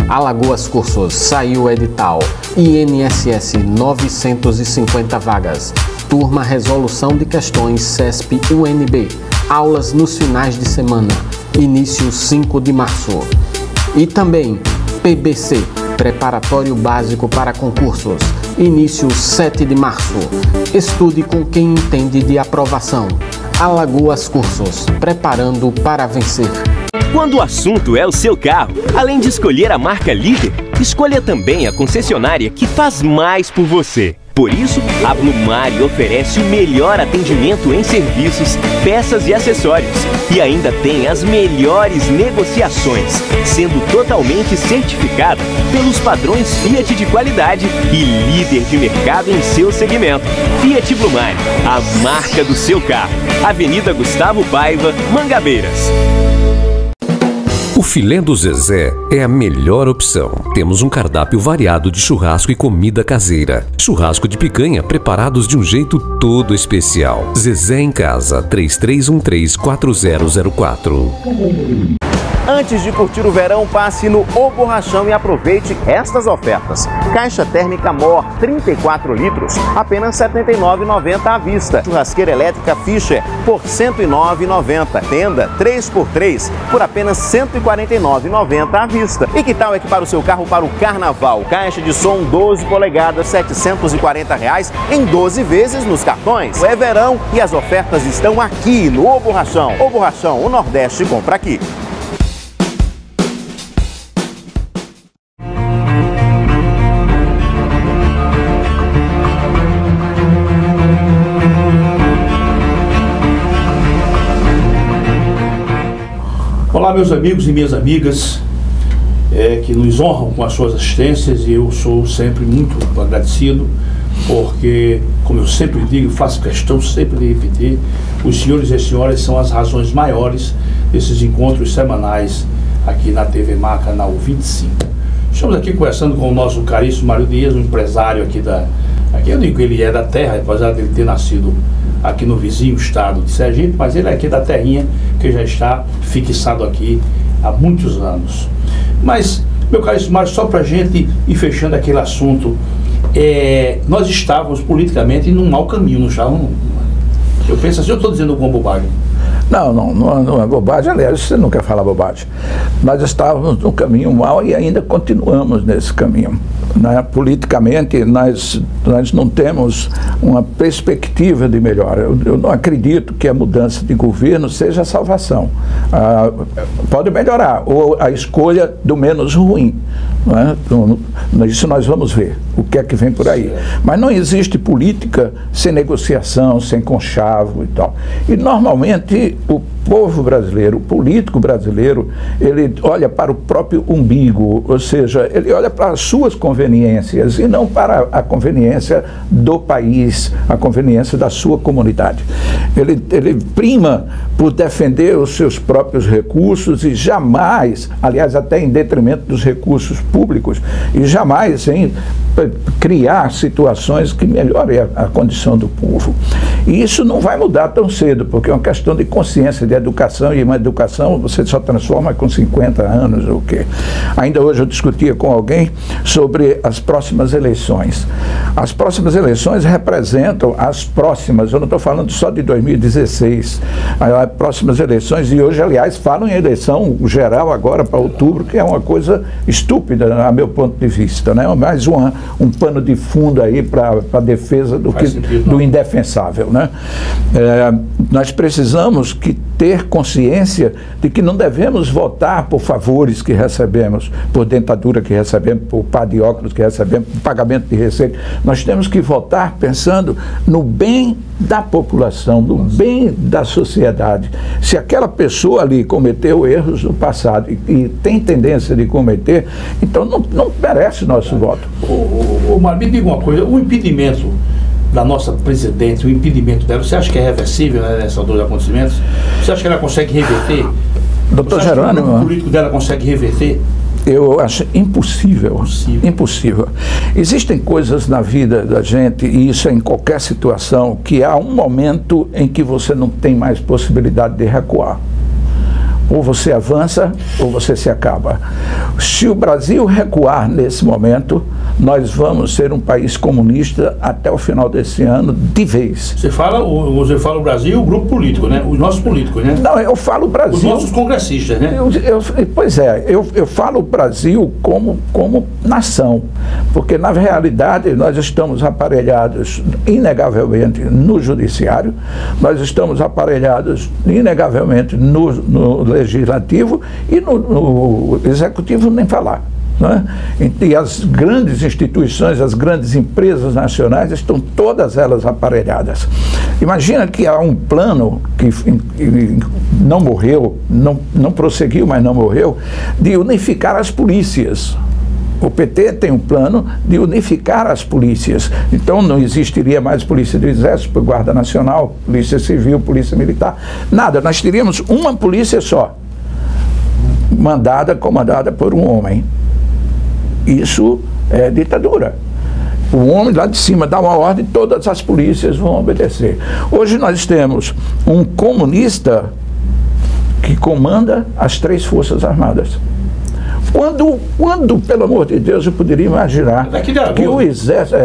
Alagoas Cursos, saiu o edital. INSS 950 vagas. Turma Resolução de Questões CESP-UNB. Aulas nos finais de semana. Início 5 de março. E também PBC, Preparatório Básico para Concursos. Início 7 de março. Estude com quem entende de aprovação. Alagoas Cursos, preparando para vencer. Quando o assunto é o seu carro, além de escolher a marca líder, escolha também a concessionária que faz mais por você. Por isso, a Blumari oferece o melhor atendimento em serviços, peças e acessórios. E ainda tem as melhores negociações, sendo totalmente certificada pelos padrões Fiat de qualidade e líder de mercado em seu segmento. Fiat Blumari, a marca do seu carro. Avenida Gustavo Paiva, Mangabeiras. O filé do Zezé é a melhor opção. Temos um cardápio variado de churrasco e comida caseira. Churrasco de picanha preparados de um jeito todo especial. Zezé em Casa, 3313-4004. Antes de curtir o verão, passe no O Borrachão e aproveite estas ofertas. Caixa térmica Mor, 34 litros, apenas R$ 79,90 à vista. Churrasqueira elétrica Fischer, por R$ 109,90. Tenda 3x3, por apenas R$ 149,90 à vista. E que tal equipar o seu carro para o carnaval? Caixa de som 12 polegadas, R$ 740 em 12 vezes nos cartões. É verão e as ofertas estão aqui no O Borrachão. O Borrachão, o Nordeste compra aqui. Olá, meus amigos e minhas amigas que nos honram com as suas assistências, e eu sou sempre muito agradecido, porque, como eu sempre digo, faço questão sempre de repetir, os senhores e as senhoras são as razões maiores desses encontros semanais aqui na TV Mar, canal 25. Estamos aqui conversando com o nosso caríssimo Mário Dias, um empresário aqui aqui eu digo que ele é da terra, apesar de ele ter nascido aqui no vizinho estado de Sergipe, mas ele é aqui da terrinha, que já está fixado aqui há muitos anos. Mas, meu caríssimo Mário, só para a gente ir fechando aquele assunto, nós estávamos politicamente num mau caminho, não estávamos? Eu penso assim, eu estou dizendo alguma bobagem? Não é bobagem, aliás, você não quer falar bobagem. Nós estávamos no caminho mau e ainda continuamos nesse caminho. Né? Politicamente, nós não temos uma perspectiva de melhora. Eu não acredito que a mudança de governo seja a salvação. Pode melhorar, ou a escolha do menos ruim. Né? Isso nós vamos ver, o que é que vem por aí. Mas não existe política sem negociação, sem conchavo e tal. E normalmente o povo brasileiro, o político brasileiro, ele olha para o próprio umbigo, ou seja, ele olha para as suas conveniências e não para a conveniência do país, a conveniência da sua comunidade. Ele prima por defender os seus próprios recursos e jamais, aliás, até em detrimento dos recursos públicos, e jamais em criar situações que melhorem a condição do povo. E isso não vai mudar tão cedo, porque é uma questão de consciência, de educação, e uma educação você só transforma com 50 anos ou o quê. Ainda hoje eu discutia com alguém sobre as próximas eleições. As próximas eleições representam as próximas, eu não estou falando só de 2016, as próximas eleições, e hoje, aliás, falam em eleição geral agora para outubro, que é uma coisa estúpida, a meu ponto de vista, né? Mais um pano de fundo aí para a defesa do indefensável, né? Nós precisamos ter consciência de que não devemos votar por favores que recebemos, por dentadura que recebemos, por par de óculos que recebemos, pagamento de receita. Nós temos que votar pensando no bem da população, no bem da sociedade. Se aquela pessoa ali cometeu erros no passado e tem tendência de cometer, então não merece nosso voto. Mário, me diga uma coisa, o impedimento da nossa presidente, o impedimento dela, você acha que é reversível, né, nessa dor de acontecimentos? Você acha que ela consegue reverter? Doutor Jerônimo, o político dela consegue reverter? Eu acho impossível. Impossível. Existem coisas na vida da gente, e isso é em qualquer situação, que há um momento em que você não tem mais possibilidade de recuar. Ou você avança, ou você se acaba. Se o Brasil recuar nesse momento, nós vamos ser um país comunista até o final desse ano, de vez. Você fala o Brasil, o grupo político, né? Os nossos políticos, né? Não, eu falo o Brasil... Os nossos congressistas, né? Pois é, eu falo o Brasil como nação, porque na realidade nós estamos aparelhados inegavelmente no judiciário, nós estamos aparelhados inegavelmente no legislativo e no executivo nem falar. Né? E as grandes instituições, as grandes empresas nacionais estão todas elas aparelhadas. Imagina que há um plano que não morreu, não prosseguiu, mas não morreu, de unificar as polícias. O PT tem um plano de unificar as polícias. Então não existiria mais Polícia do Exército, Guarda Nacional, Polícia Civil, Polícia Militar, nada. Nós teríamos uma polícia só, comandada por um homem. Isso é ditadura. O homem lá de cima dá uma ordem, todas as polícias vão obedecer. Hoje nós temos um comunista que comanda as 3 Forças Armadas. Quando, pelo amor de Deus, eu poderia imaginar que o Exército,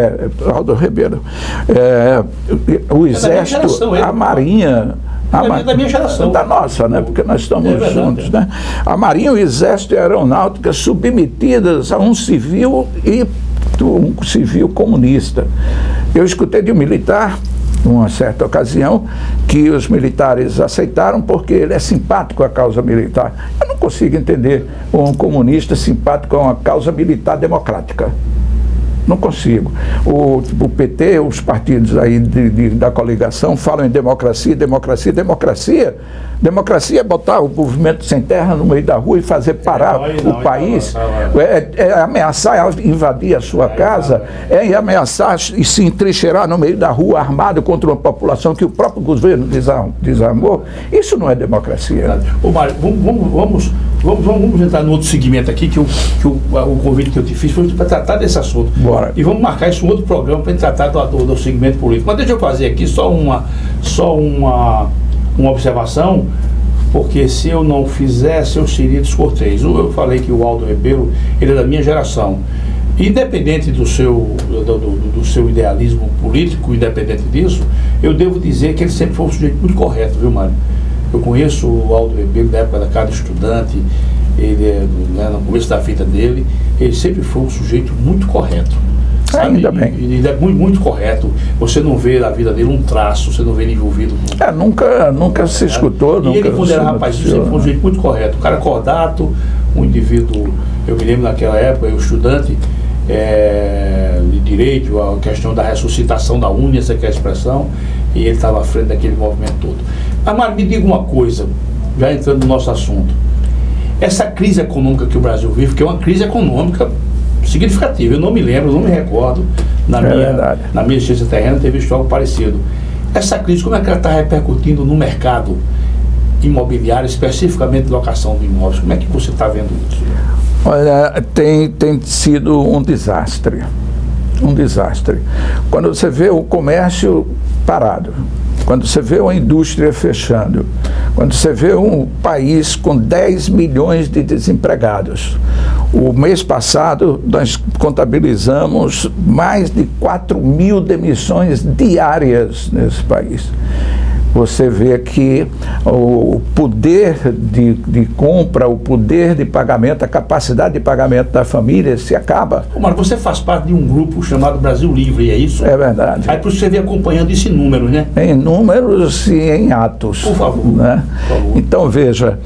Aldo Ribeiro, o Exército, a Marinha, da minha geração. Da nossa, né? Porque nós estamos juntos, né? A Marinha, o Exército e a Aeronáutica submetidas a um civil e um civil comunista. Eu escutei de um militar, numa certa ocasião, que os militares aceitaram porque ele é simpático à causa militar. Eu não consigo entender um comunista simpático a uma causa militar democrática. Não consigo. O PT, os partidos aí da coligação falam em democracia. Democracia é botar o movimento sem terra no meio da rua e fazer parar o país. É ameaçar invadir a sua casa, é ameaçar e se entrincheirar no meio da rua armado contra uma população que o próprio governo desarmou. Isso não é democracia. Ô Mário, vamos entrar no outro segmento aqui, que o convite que eu te fiz foi para tratar desse assunto. Bora. E vamos marcar isso um outro programa para tratar do segmento político. Mas deixa eu fazer aqui só uma observação, porque se eu não fizesse, eu seria descortês. Eu falei que o Aldo Ribeiro, ele é da minha geração. Independente do seu idealismo político, independente disso, eu devo dizer que ele sempre foi um sujeito muito correto, viu, Mário? Eu conheço o Aldo Ribeiro da época da Cada Estudante, ele, no começo da vida dele, ele sempre foi um sujeito muito correto. Ainda bem. Ele é muito correto. Você não vê na vida dele um traço, você não vê ele envolvido. Nunca se escutou. E ele, quando era rapazinho, sempre foi um jeito muito correto. Um cara cordato, um indivíduo. Eu me lembro naquela época, eu estudante de direito, a questão da ressuscitação da unha, essa que é a expressão, e ele estava à frente daquele movimento todo. Mas me diga uma coisa, já entrando no nosso assunto. Essa crise econômica que o Brasil vive, que é uma crise econômica significativa, eu não me lembro, não me recordo, na minha existência terrena ter visto algo parecido. Essa crise, como é que ela está repercutindo no mercado imobiliário, especificamente locação de imóveis? Como é que você está vendo isso? Olha, tem sido um desastre. Um desastre. Quando você vê o comércio parado, quando você vê uma indústria fechando, quando você vê um país com 10 milhões de desempregados. O mês passado, nós contabilizamos mais de 4.000 demissões diárias nesse país. você vê que o poder de compra, o poder de pagamento, a capacidade de pagamento da família se acaba. Mas você faz parte de um grupo chamado Brasil Livre, é isso? É verdade. Aí por isso você vem acompanhando isso em números, né? Em números e em atos. Por favor. Né? Por favor. Então, veja,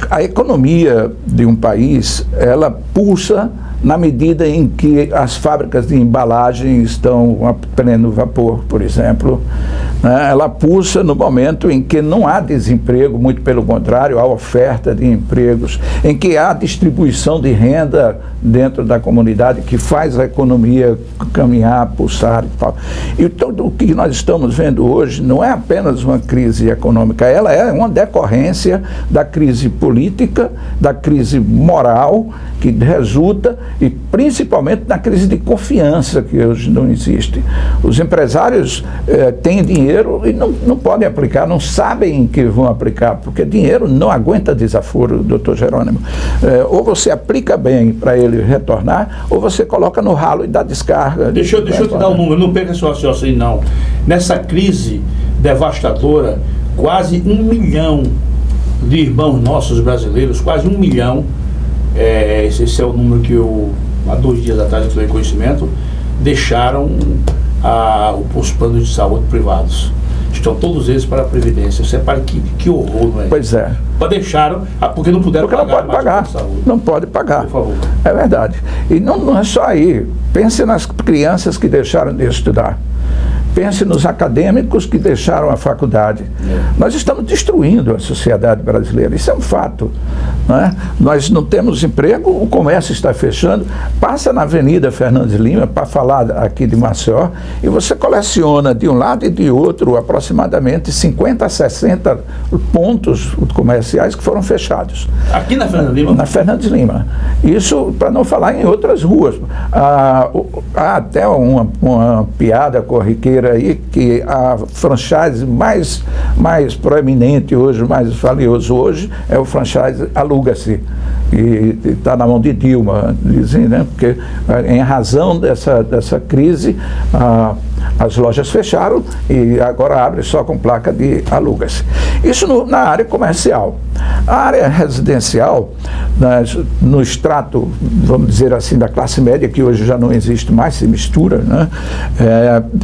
a economia de um país, ela pulsa na medida em que as fábricas de embalagem estão a pleno vapor, por exemplo. Né? Ela pulsa no momento em que não há desemprego, muito pelo contrário, há oferta de empregos, em que há distribuição de renda dentro da comunidade que faz a economia caminhar, pulsar e tal. Então, o que nós estamos vendo hoje não é apenas uma crise econômica, ela é uma decorrência da crise política, da crise moral que resulta e principalmente na crise de confiança que hoje não existe. Os empresários têm dinheiro e não podem aplicar, não sabem em que vão aplicar, porque dinheiro não aguenta desaforo, doutor Jerônimo. Ou você aplica bem para ele retornar, ou você coloca no ralo e dá descarga. Deixa eu te dar um número, não perca seu raciocínio não. Nessa crise devastadora, quase 1 milhão de irmãos nossos brasileiros, quase 1 milhão, esse é o número que eu, há 2 dias atrás, eu tomei conhecimento, deixaram os planos de saúde privados. Estão todos eles para a Previdência. Você repara que horror, não é? Pois é. Deixaram, porque não puderam pagar. Não pode pagar. Não pode pagar. Por favor. É verdade. E não é só aí. Pense nas crianças que deixaram de estudar. Pense nos acadêmicos que deixaram a faculdade. Nós estamos destruindo a sociedade brasileira, isso é um fato. Não é? Nós não temos emprego, o comércio está fechando. Passa na Avenida Fernandes Lima, para falar aqui de Maceió, e você coleciona de um lado e de outro aproximadamente 50 a 60 pontos comerciais que foram fechados. Aqui na Fernandes Lima? Na Fernandes Lima. Isso para não falar em outras ruas. Há até uma piada corriqueira aí, que a franchise mais proeminente hoje, mais valioso hoje, é o franchise Aluga-se. E está na mão de Dilma, dizem, né? Porque em razão dessa crise, as lojas fecharam e agora abre só com placa de Aluga-se. Isso na área comercial. A área residencial, no extrato, vamos dizer assim, da classe média, que hoje já não existe mais, se mistura, né?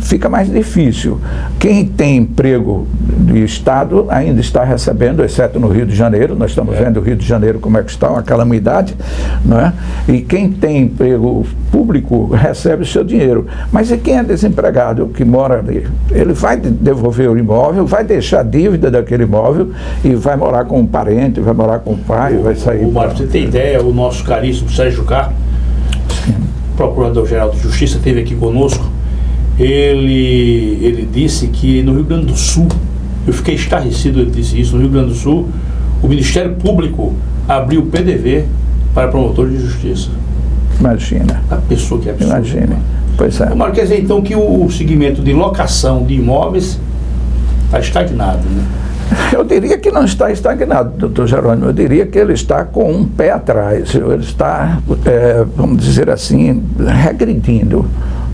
Fica mais difícil. Quem tem emprego de Estado ainda está recebendo, exceto no Rio de Janeiro. Nós estamos vendo o Rio de Janeiro como é que está, uma calamidade, não é? E quem tem emprego público recebe o seu dinheiro. Mas e quem é desempregado, que mora ali? Ele vai devolver o imóvel, vai deixar a dívida daquele imóvel e vai morar com um parente, vai morar com o pai, vai sair... Mário, você tem ideia, o nosso caríssimo Sérgio Carmo, Procurador-Geral de Justiça, esteve aqui conosco. Ele disse que no Rio Grande do Sul, eu fiquei estarrecido, ele disse isso, no Rio Grande do Sul, o Ministério Público abriu o PDV para promotores de justiça. Imagina. A pessoa que é absurda. Imagina. Pois é. Mário, quer dizer então que o segmento de locação de imóveis está estagnado, né? Eu diria que não está estagnado, doutor Jerônimo. Eu diria que ele está com um pé atrás. Ele está, vamos dizer assim, regredindo.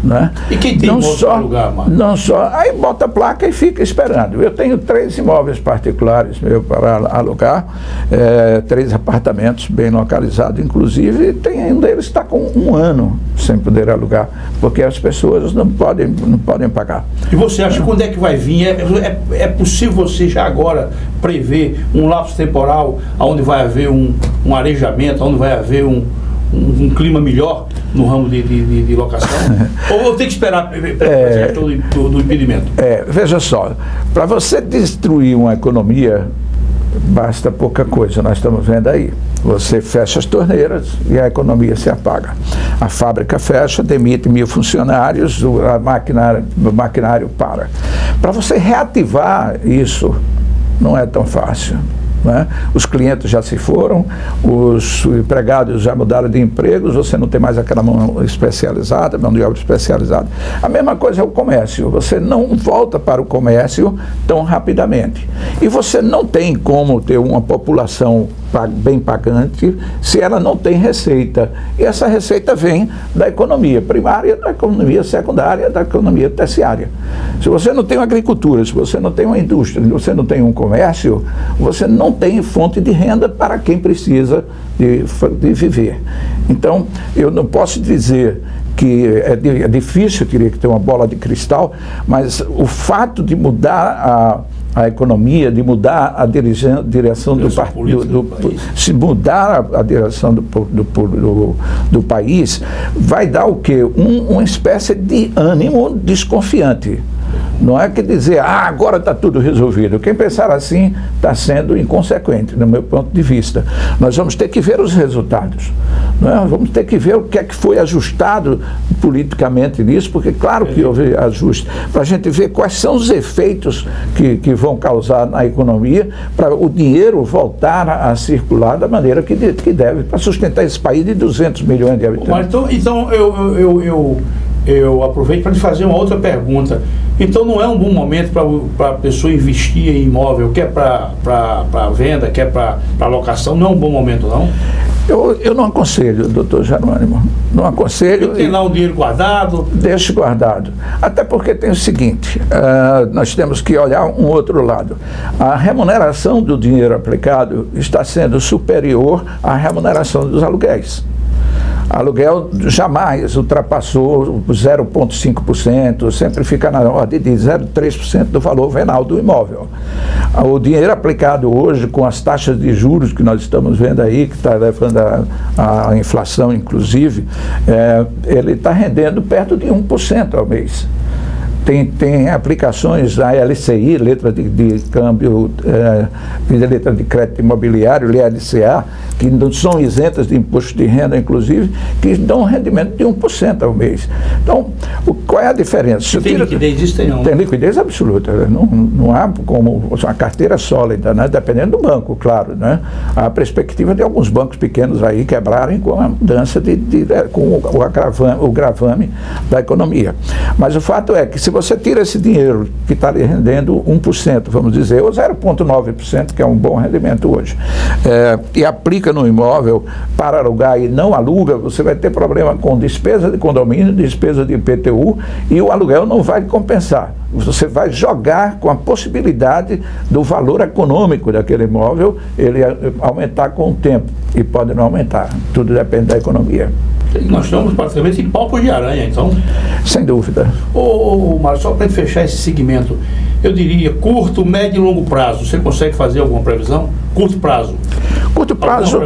Né? E quem tem imóvel para alugar, Mário? Não só, aí bota a placa e fica esperando. Eu tenho 3 imóveis particulares meu para alugar, 3 apartamentos bem localizados, inclusive, tem um deles está com 1 ano sem poder alugar, porque as pessoas não podem pagar. E você acha quando é que vai vir? É possível você já agora prever um lapso temporal onde vai haver um arejamento, onde vai haver um clima melhor no ramo de locação? Ou tem que esperar do impedimento? Veja só, para você destruir uma economia, basta pouca coisa, nós estamos vendo aí. Você fecha as torneiras e a economia se apaga. A fábrica fecha, demite 1000 funcionários, o maquinário para. Para você reativar isso, não é tão fácil. Né? Os clientes já se foram, os empregados já mudaram de empregos, você não tem mais aquela mão especializada, mão de obra especializada. A mesma coisa é o comércio, você não volta para o comércio tão rapidamente. E você não tem como ter uma população bem pagante se ela não tem receita. E essa receita vem da economia primária, da economia secundária, da economia terciária. Se você não tem uma agricultura, se você não tem uma indústria, se você não tem um comércio, você não tem fonte de renda para quem precisa de viver. Então, eu não posso dizer que é difícil, eu teria que ter uma bola de cristal, mas o fato de mudar a economia, de mudar a direção do partido, se mudar a direção do país, vai dar o quê? Uma espécie de ânimo desconfiante. Não é que dizer, agora está tudo resolvido. Quem pensar assim está sendo inconsequente, no meu ponto de vista. Nós vamos ter que ver os resultados. Não é? Vamos ter que ver o que é que foi ajustado politicamente nisso, porque claro que houve ajuste, para a gente ver quais são os efeitos que vão causar na economia, para o dinheiro voltar a circular da maneira que deve, para sustentar esse país de 200 milhões de habitantes. Então eu aproveito para lhe fazer uma outra pergunta. Então não é um bom momento para a pessoa investir em imóvel, quer para venda, quer para locação, não é um bom momento, não? Eu não aconselho, doutor Jerônimo, não aconselho. Tem lá o dinheiro guardado? Deixe guardado. Até porque tem o seguinte, nós temos que olhar um outro lado. A remuneração do dinheiro aplicado está sendo superior à remuneração dos aluguéis. Aluguel jamais ultrapassou 0,5%, sempre fica na ordem de 0,3% do valor venal do imóvel. O dinheiro aplicado hoje, com as taxas de juros que nós estamos vendo aí, que está levando a inflação inclusive, ele está rendendo perto de 1% ao mês. Tem aplicações da LCI, letra de câmbio, letra de crédito imobiliário, LCA, que não são isentas de imposto de renda, inclusive, que dão um rendimento de 1% ao mês. Então, qual é a diferença? Tem liquidez, isso tem não? Tem liquidez absoluta. Não há como uma carteira sólida, né? Dependendo do banco, claro. Né? Há a perspectiva de alguns bancos pequenos aí quebrarem com a mudança com o gravame da economia. Mas o fato é que se você tira esse dinheiro que está lhe rendendo 1%, vamos dizer, ou 0,9%, que é um bom rendimento hoje, e aplica no imóvel para alugar e não aluga, você vai ter problema com despesa de condomínio, despesa de IPTU, e o aluguel não vai compensar. Você vai jogar com a possibilidade do valor econômico daquele imóvel, ele aumentar com o tempo, e pode não aumentar, tudo depende da economia. Nós estamos praticamente em palco de aranha, então. Sem dúvida. Mário, só para fechar esse segmento, eu diria curto, médio e longo prazo. Você consegue fazer alguma previsão? Curto prazo. Curto prazo,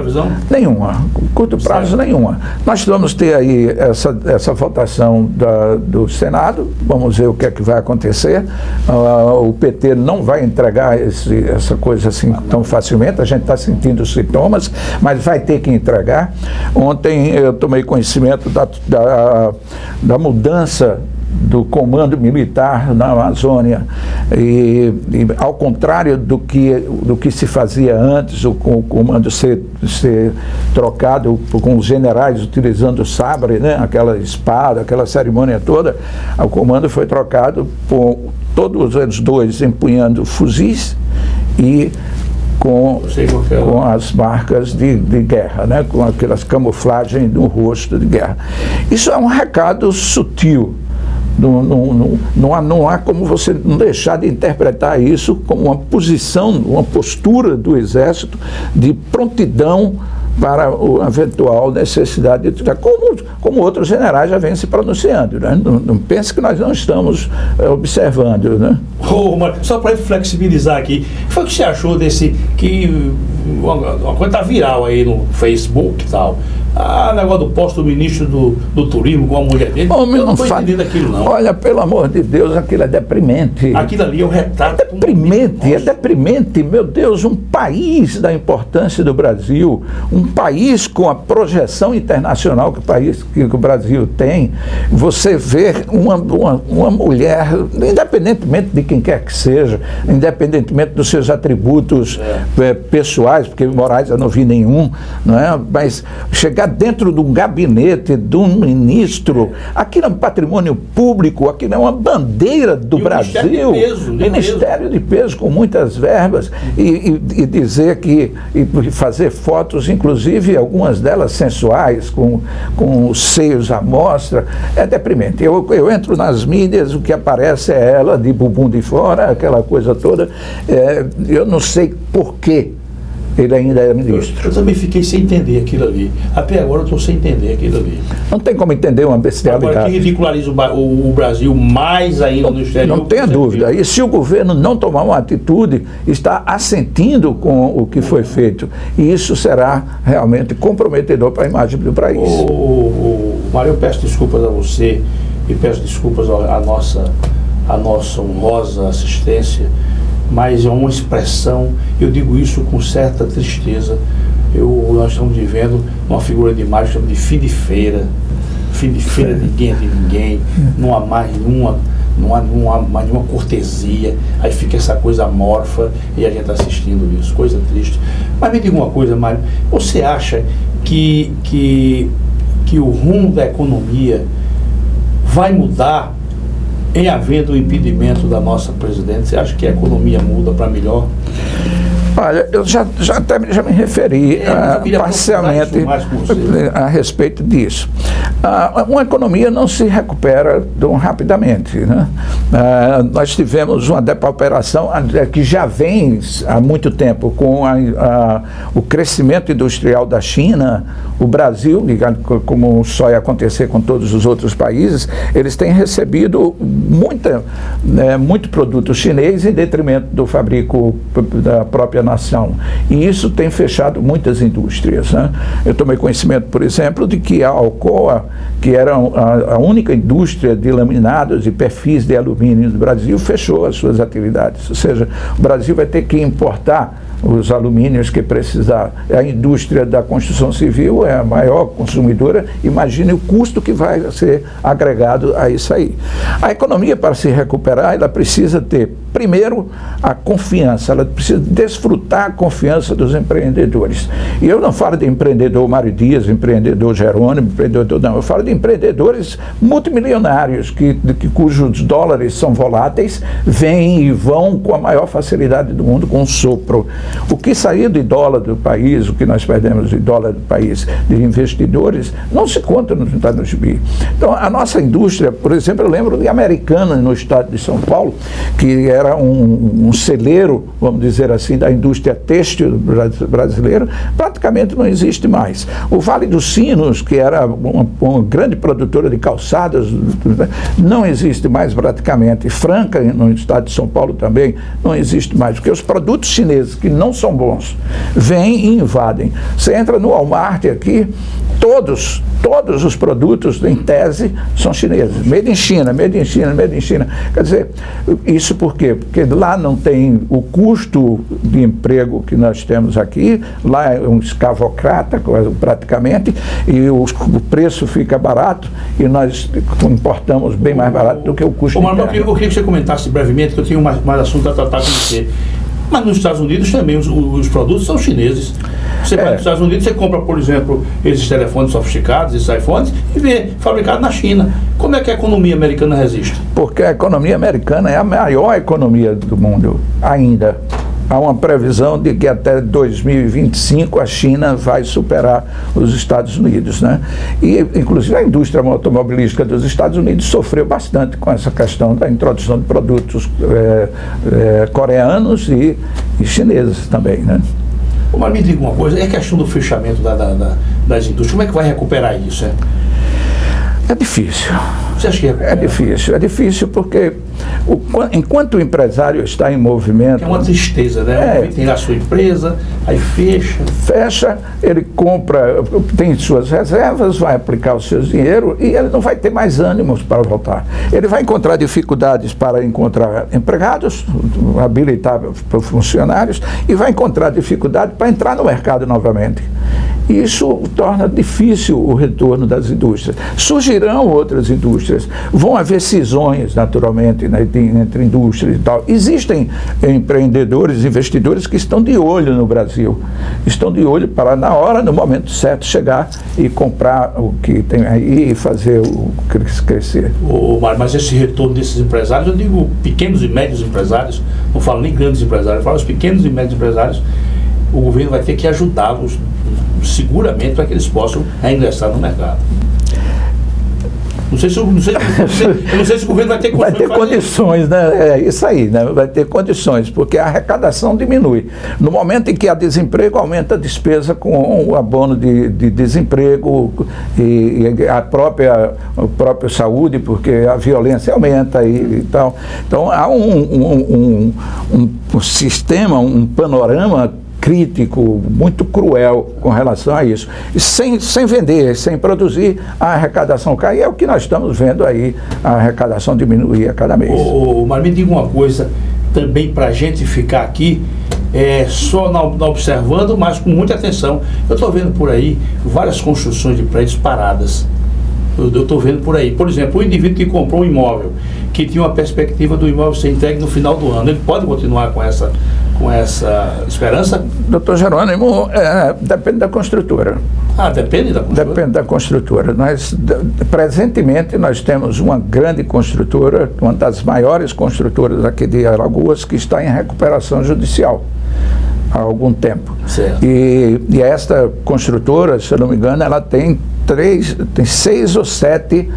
nenhuma. Curto prazo, nenhuma. Nós vamos ter aí essa votação do Senado, vamos ver o que é que vai acontecer. O PT não vai entregar essa coisa assim tão facilmente, a gente está sentindo os sintomas, mas vai ter que entregar. Ontem eu tomei conhecimento da mudança do comando militar na Amazônia e ao contrário do que se fazia antes, o comando ser trocado com os generais utilizando o sabre, né, aquela espada, aquela cerimônia toda, o comando foi trocado por todos os dois empunhando fuzis e com as marcas de guerra, né, com aquelas camuflagens no rosto de guerra. Isso é um recado sutil. Não há como você não deixar de interpretar isso como uma posição, uma postura do Exército de prontidão para a eventual necessidade de tirar, como outros generais já vêm se pronunciando. Né? Não pense que nós não estamos observando. Né? Só para flexibilizar aqui, o que foi que você achou desse, que uma coisa está viral aí no Facebook e tal, negócio do posto do ministro do turismo com a mulher dele? Eu não estou entendendo aquilo, não. Olha, pelo amor de Deus, aquilo é deprimente. Aquilo ali é o retrato. É deprimente, meu Deus, um país da importância do Brasil, um país com a projeção internacional que o Brasil tem, você vê uma mulher, independentemente de quem quer que seja, independentemente dos seus atributos pessoais, porque morais eu não vi nenhum, não é? Mas chegar ficar dentro do gabinete de um ministro. Aquilo é um patrimônio público, aquilo é uma bandeira do Brasil. Ministério de peso com muitas verbas. E dizer que, e fazer fotos, inclusive algumas delas sensuais, com os seios à mostra, é deprimente. Eu entro nas mídias, o que aparece é ela de bumbum de fora, aquela coisa toda. Eu não sei por que ele ainda é ministro. Eu também fiquei sem entender aquilo ali. Até agora eu estou sem entender aquilo ali. Não tem como entender uma bestialidade. Agora, que ridiculariza o Brasil mais ainda no exterior. Não tenha dúvida. E se o governo não tomar uma atitude, está assentindo com o que foi feito. E isso será realmente comprometedor para a imagem do país. Mário, eu peço desculpas a você e peço desculpas à nossa honrosa assistência, mas é uma expressão, eu digo isso com certa tristeza. Nós estamos vivendo uma figura de imagem que chama de fim de feira ninguém é de ninguém, não há mais nenhuma cortesia, aí fica essa coisa amorfa e a gente está assistindo isso, coisa triste. Mas me diga uma coisa, Mário, você acha que o rumo da economia vai mudar em havendo o impedimento da nossa presidente? Você acha que a economia muda para melhor? Olha, eu já me referi parcialmente a respeito disso. Uma economia não se recupera tão rapidamente, né? Nós tivemos uma depauperação que já vem há muito tempo com o crescimento industrial da China. O Brasil, como só ia acontecer com todos os outros países, eles têm recebido muito produto chinês em detrimento do fabrico da própria nação. E isso tem fechado muitas indústrias, né? Eu tomei conhecimento, por exemplo, de que a Alcoa, que era a única indústria de laminados e perfis de alumínio do Brasil, fechou as suas atividades. Ou seja, o Brasil vai ter que importar os alumínios que precisar. A indústria da construção civil é a maior consumidora. Imagine o custo que vai ser agregado a isso aí. A economia, para se recuperar, ela precisa ter, primeiro, a confiança. Ela precisa desfrutar a confiança dos empreendedores. E eu não falo de empreendedor Mário Dias, empreendedor Jerônimo, empreendedor não. Eu falo de empreendedores multimilionários cujos dólares são voláteis, vêm e vão com a maior facilidade do mundo, com um sopro. O que saiu de dólar do país, o que nós perdemos de dólar do país, de investidores, não se conta no gibi. Então, a nossa indústria, por exemplo, eu lembro de Americana, no estado de São Paulo, que era um celeiro, vamos dizer assim, da indústria têxtil brasileira, praticamente não existe mais. O Vale dos Sinos, que era uma grande produtora de calçadas, não existe mais praticamente. Franca, no estado de São Paulo também, não existe mais, porque os produtos chineses, que não são bons, vêm e invadem. Você entra no Walmart aqui, todos os produtos, em tese, são chineses. Made in China, made in China, made in China. Quer dizer, isso por quê? Porque lá não tem o custo de emprego que nós temos aqui, lá é um escravocrata, praticamente, e o preço fica barato, e nós importamos bem mais barato do que o custo interno. Eu queria que você comentasse brevemente, que eu tenho mais assunto a tratar com você. Mas nos Estados Unidos também os produtos são chineses. Você vai nos Estados Unidos, você compra, por exemplo, esses telefones sofisticados, esses iPhones, e vê fabricado na China. Como é que a economia americana resiste? Porque a economia americana é a maior economia do mundo ainda. Há uma previsão de que até 2025 a China vai superar os Estados Unidos, né? E, inclusive, a indústria automobilística dos Estados Unidos sofreu bastante com essa questão da introdução de produtos coreanos e chineses também, né? Mas me diga uma coisa, é questão do fechamento das indústrias, como é que vai recuperar isso? É difícil. Você acha que é difícil porque enquanto o empresário está em movimento... É uma tristeza, né? Ele tem a sua empresa, aí fecha. Fecha, ele compra, tem suas reservas, vai aplicar o seu dinheiro e ele não vai ter mais ânimos para voltar. Ele vai encontrar dificuldades para encontrar empregados, habilitar funcionários, e vai encontrar dificuldade para entrar no mercado novamente. Isso torna difícil o retorno das indústrias. Surgirão outras indústrias. indústrias. Vão haver cisões, naturalmente, né, entre indústrias e tal. Existem empreendedores, investidores que estão de olho no Brasil. Estão de olho para, na hora, no momento certo, chegar e comprar o que tem aí e fazer o crescer. Mas esse retorno desses empresários, eu digo pequenos e médios empresários, não falo nem grandes empresários, eu falo os pequenos e médios empresários, o governo vai ter que ajudá-los seguramente para que eles possam reingressar no mercado. Eu não sei se o governo vai ter condições. Vai ter condições, né? É isso aí, né? Vai ter condições, porque a arrecadação diminui. No momento em que há desemprego, aumenta a despesa com o abono de desemprego e a própria saúde, porque a violência aumenta e tal. Então há um sistema, um panorama crítico, muito cruel com relação a isso. E sem vender, sem produzir, a arrecadação cai. E é o que nós estamos vendo aí, a arrecadação diminuir a cada mês. Mas me diga uma coisa, também para a gente ficar aqui, só não observando, mas com muita atenção. Eu estou vendo por aí várias construções de prédios paradas. Eu estou vendo por aí. Por exemplo, o indivíduo que comprou um imóvel, que tinha uma perspectiva do imóvel ser entregue no final do ano, ele pode continuar com essa esperança? Doutor Jerônimo, depende da construtora. Depende da construtora? Depende da construtora. Presentemente, nós temos uma grande construtora, uma das maiores construtoras aqui de Alagoas, que está em recuperação judicial há algum tempo. Certo. E esta construtora, se eu não me engano, ela tem 6 ou 7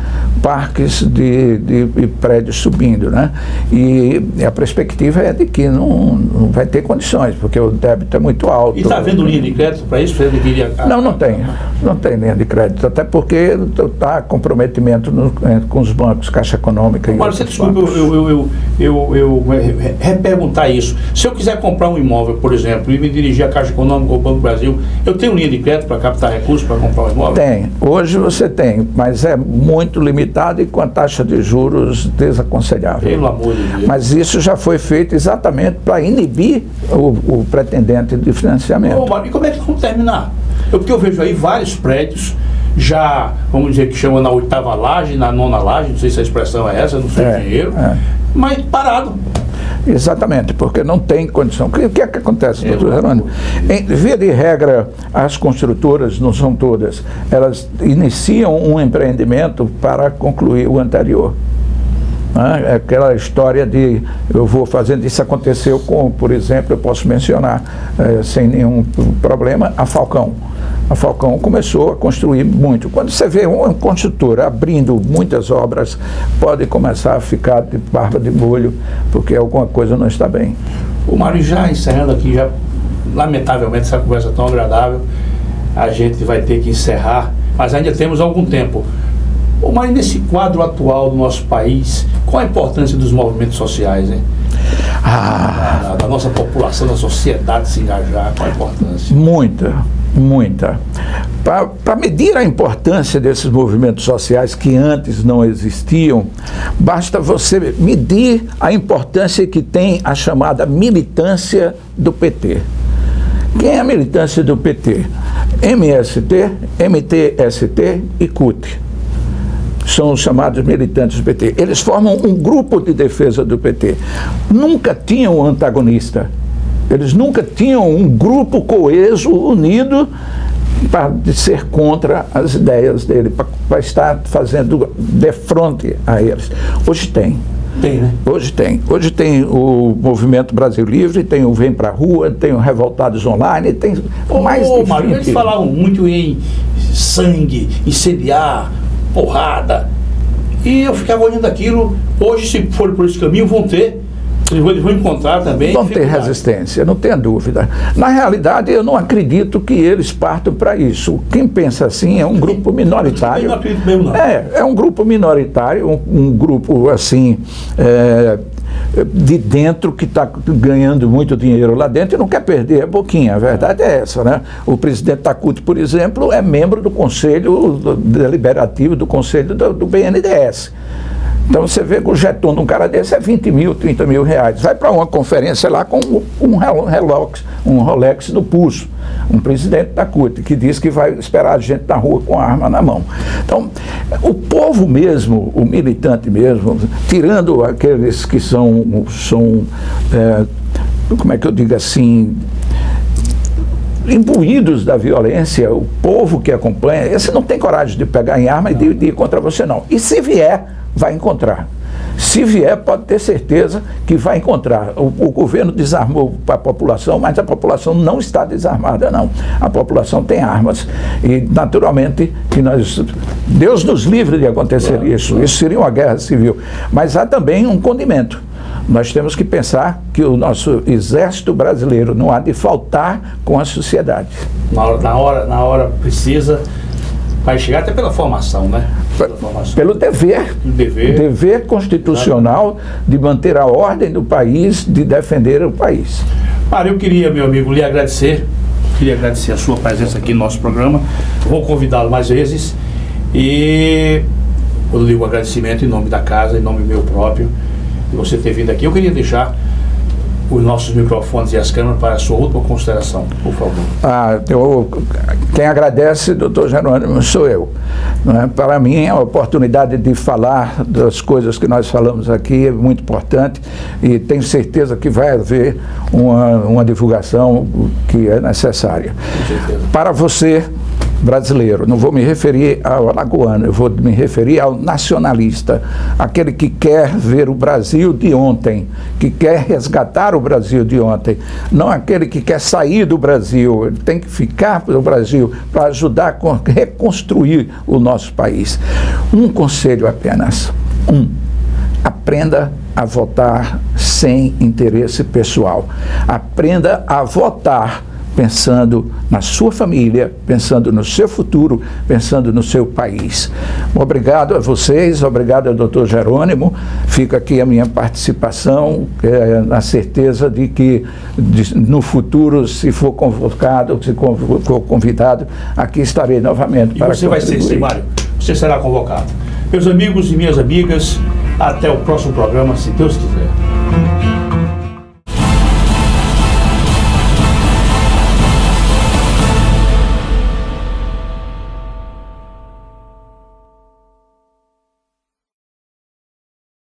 parques de prédios subindo, né? E a perspectiva é de que não vai ter condições, porque o débito é muito alto. E está havendo linha de crédito para isso? Não tem linha de crédito, até porque está comprometimento com os bancos, Caixa Econômica e outros bancos. Eu reperguntar isso. Se eu quiser comprar um imóvel, por exemplo, e me dirigir à Caixa Econômica ou ao Banco do Brasil, eu tenho linha de crédito para captar recursos para comprar um imóvel? Tem. Hoje você tem, mas é muito limitado e com a taxa de juros desaconselhável. Pelo amor de Deus. Mas isso já foi feito exatamente para inibir o pretendente de financiamento. E como é que vamos terminar? Porque eu vejo aí vários prédios, já, vamos dizer que chama na 8ª laje, na 9ª laje, não sei se a expressão é essa, não sei o dinheiro, mas parado. Exatamente, porque não tem condição. O que é que acontece, doutor Jerônimo? Via de regra, as construtoras, não são todas, elas iniciam um empreendimento para concluir o anterior. É aquela história de eu vou fazendo, isso aconteceu com, por exemplo, eu posso mencionar, sem nenhum problema, a Falcão. A Falcão começou a construir muito. Quando você vê uma construtora abrindo muitas obras, pode começar a ficar de barba de molho, porque alguma coisa não está bem. O Mário, já encerrando aqui, lamentavelmente, essa conversa tão agradável, a gente vai ter que encerrar, mas ainda temos algum tempo. Mário, nesse quadro atual do nosso país, qual a importância dos movimentos sociais, hein? Da nossa população, da sociedade se engajar, qual a importância? Muita. Para medir a importância desses movimentos sociais que antes não existiam, basta você medir a importância que tem a chamada militância do PT. Quem é a militância do PT? MST, MTST e CUT. São os chamados militantes do PT. Eles formam um grupo de defesa do PT. Nunca tinham um antagonista. Eles nunca tinham um grupo coeso, unido, para ser contra as ideias dele, para estar fazendo defronte a eles. Hoje tem. Tem, né? Hoje tem. Hoje tem o Movimento Brasil Livre, tem o Vem Pra Rua, tem o Revoltados Online, tem mais de 20. Mário, eles falavam muito em sangue, incendiar, porrada. E eu ficava olhando aquilo. Hoje, se for por esse caminho, eles vão encontrar também. Vão ter resistência, não tenha dúvida. Na realidade, eu não acredito que eles partam para isso. Quem pensa assim é um grupo minoritário. Eu não acredito mesmo, não. É um grupo minoritário, um grupo assim, de dentro, que está ganhando muito dinheiro lá dentro e não quer perder a boquinha. A verdade é essa, né? O presidente Takuti, por exemplo, é membro do Conselho Deliberativo, do Conselho do BNDES. Então você vê que o jeton de um cara desse é 20 mil, 30 mil reais. Vai para uma conferência lá com um Rolex no pulso. Um presidente da CUT que diz que vai esperar a gente na rua com a arma na mão. Então, o povo mesmo, o militante mesmo, tirando aqueles que são como é que eu digo assim, imbuídos da violência, o povo que acompanha, esse não tem coragem de pegar em arma e de ir contra você, não. E se vier, vai encontrar. Se vier, pode ter certeza que vai encontrar. O governo desarmou a população, mas a população não está desarmada, não. A população tem armas. E, naturalmente, que Deus nos livre de acontecer isso. Isso seria uma guerra civil. Mas há também um condimento. Nós temos que pensar que o nosso exército brasileiro não há de faltar com a sociedade. Na hora precisa, vai chegar até pela formação, né? Pelo dever constitucional de manter a ordem do país, de defender o país. Mário, eu queria, meu amigo, lhe agradecer. Queria agradecer a sua presença aqui no nosso programa. Vou convidá-lo mais vezes. E eu digo agradecimento em nome da casa, em nome meu próprio, de você ter vindo aqui. Eu queria deixar os nossos microfones e as câmeras para a sua última consideração, por favor. Quem agradece, doutor Jerônimo, sou eu. Não é? Para mim, a oportunidade de falar das coisas que nós falamos aqui é muito importante e tenho certeza que vai haver uma divulgação que é necessária. Com certeza. Para você, brasileiro, não vou me referir ao alagoano, eu vou me referir ao nacionalista, aquele que quer ver o Brasil de ontem, que quer resgatar o Brasil de ontem, não aquele que quer sair do Brasil, ele tem que ficar no Brasil para ajudar a reconstruir o nosso país. Um conselho apenas, aprenda a votar sem interesse pessoal, aprenda a votar pensando na sua família, pensando no seu futuro, pensando no seu país. Obrigado a vocês, obrigado ao doutor Jerônimo. Fica aqui a minha participação, na certeza de que no futuro, se for convocado, se for convidado, aqui estarei novamente. E para você contribuir. Vai ser, Mário, você será convocado. Meus amigos e minhas amigas, até o próximo programa, se Deus quiser.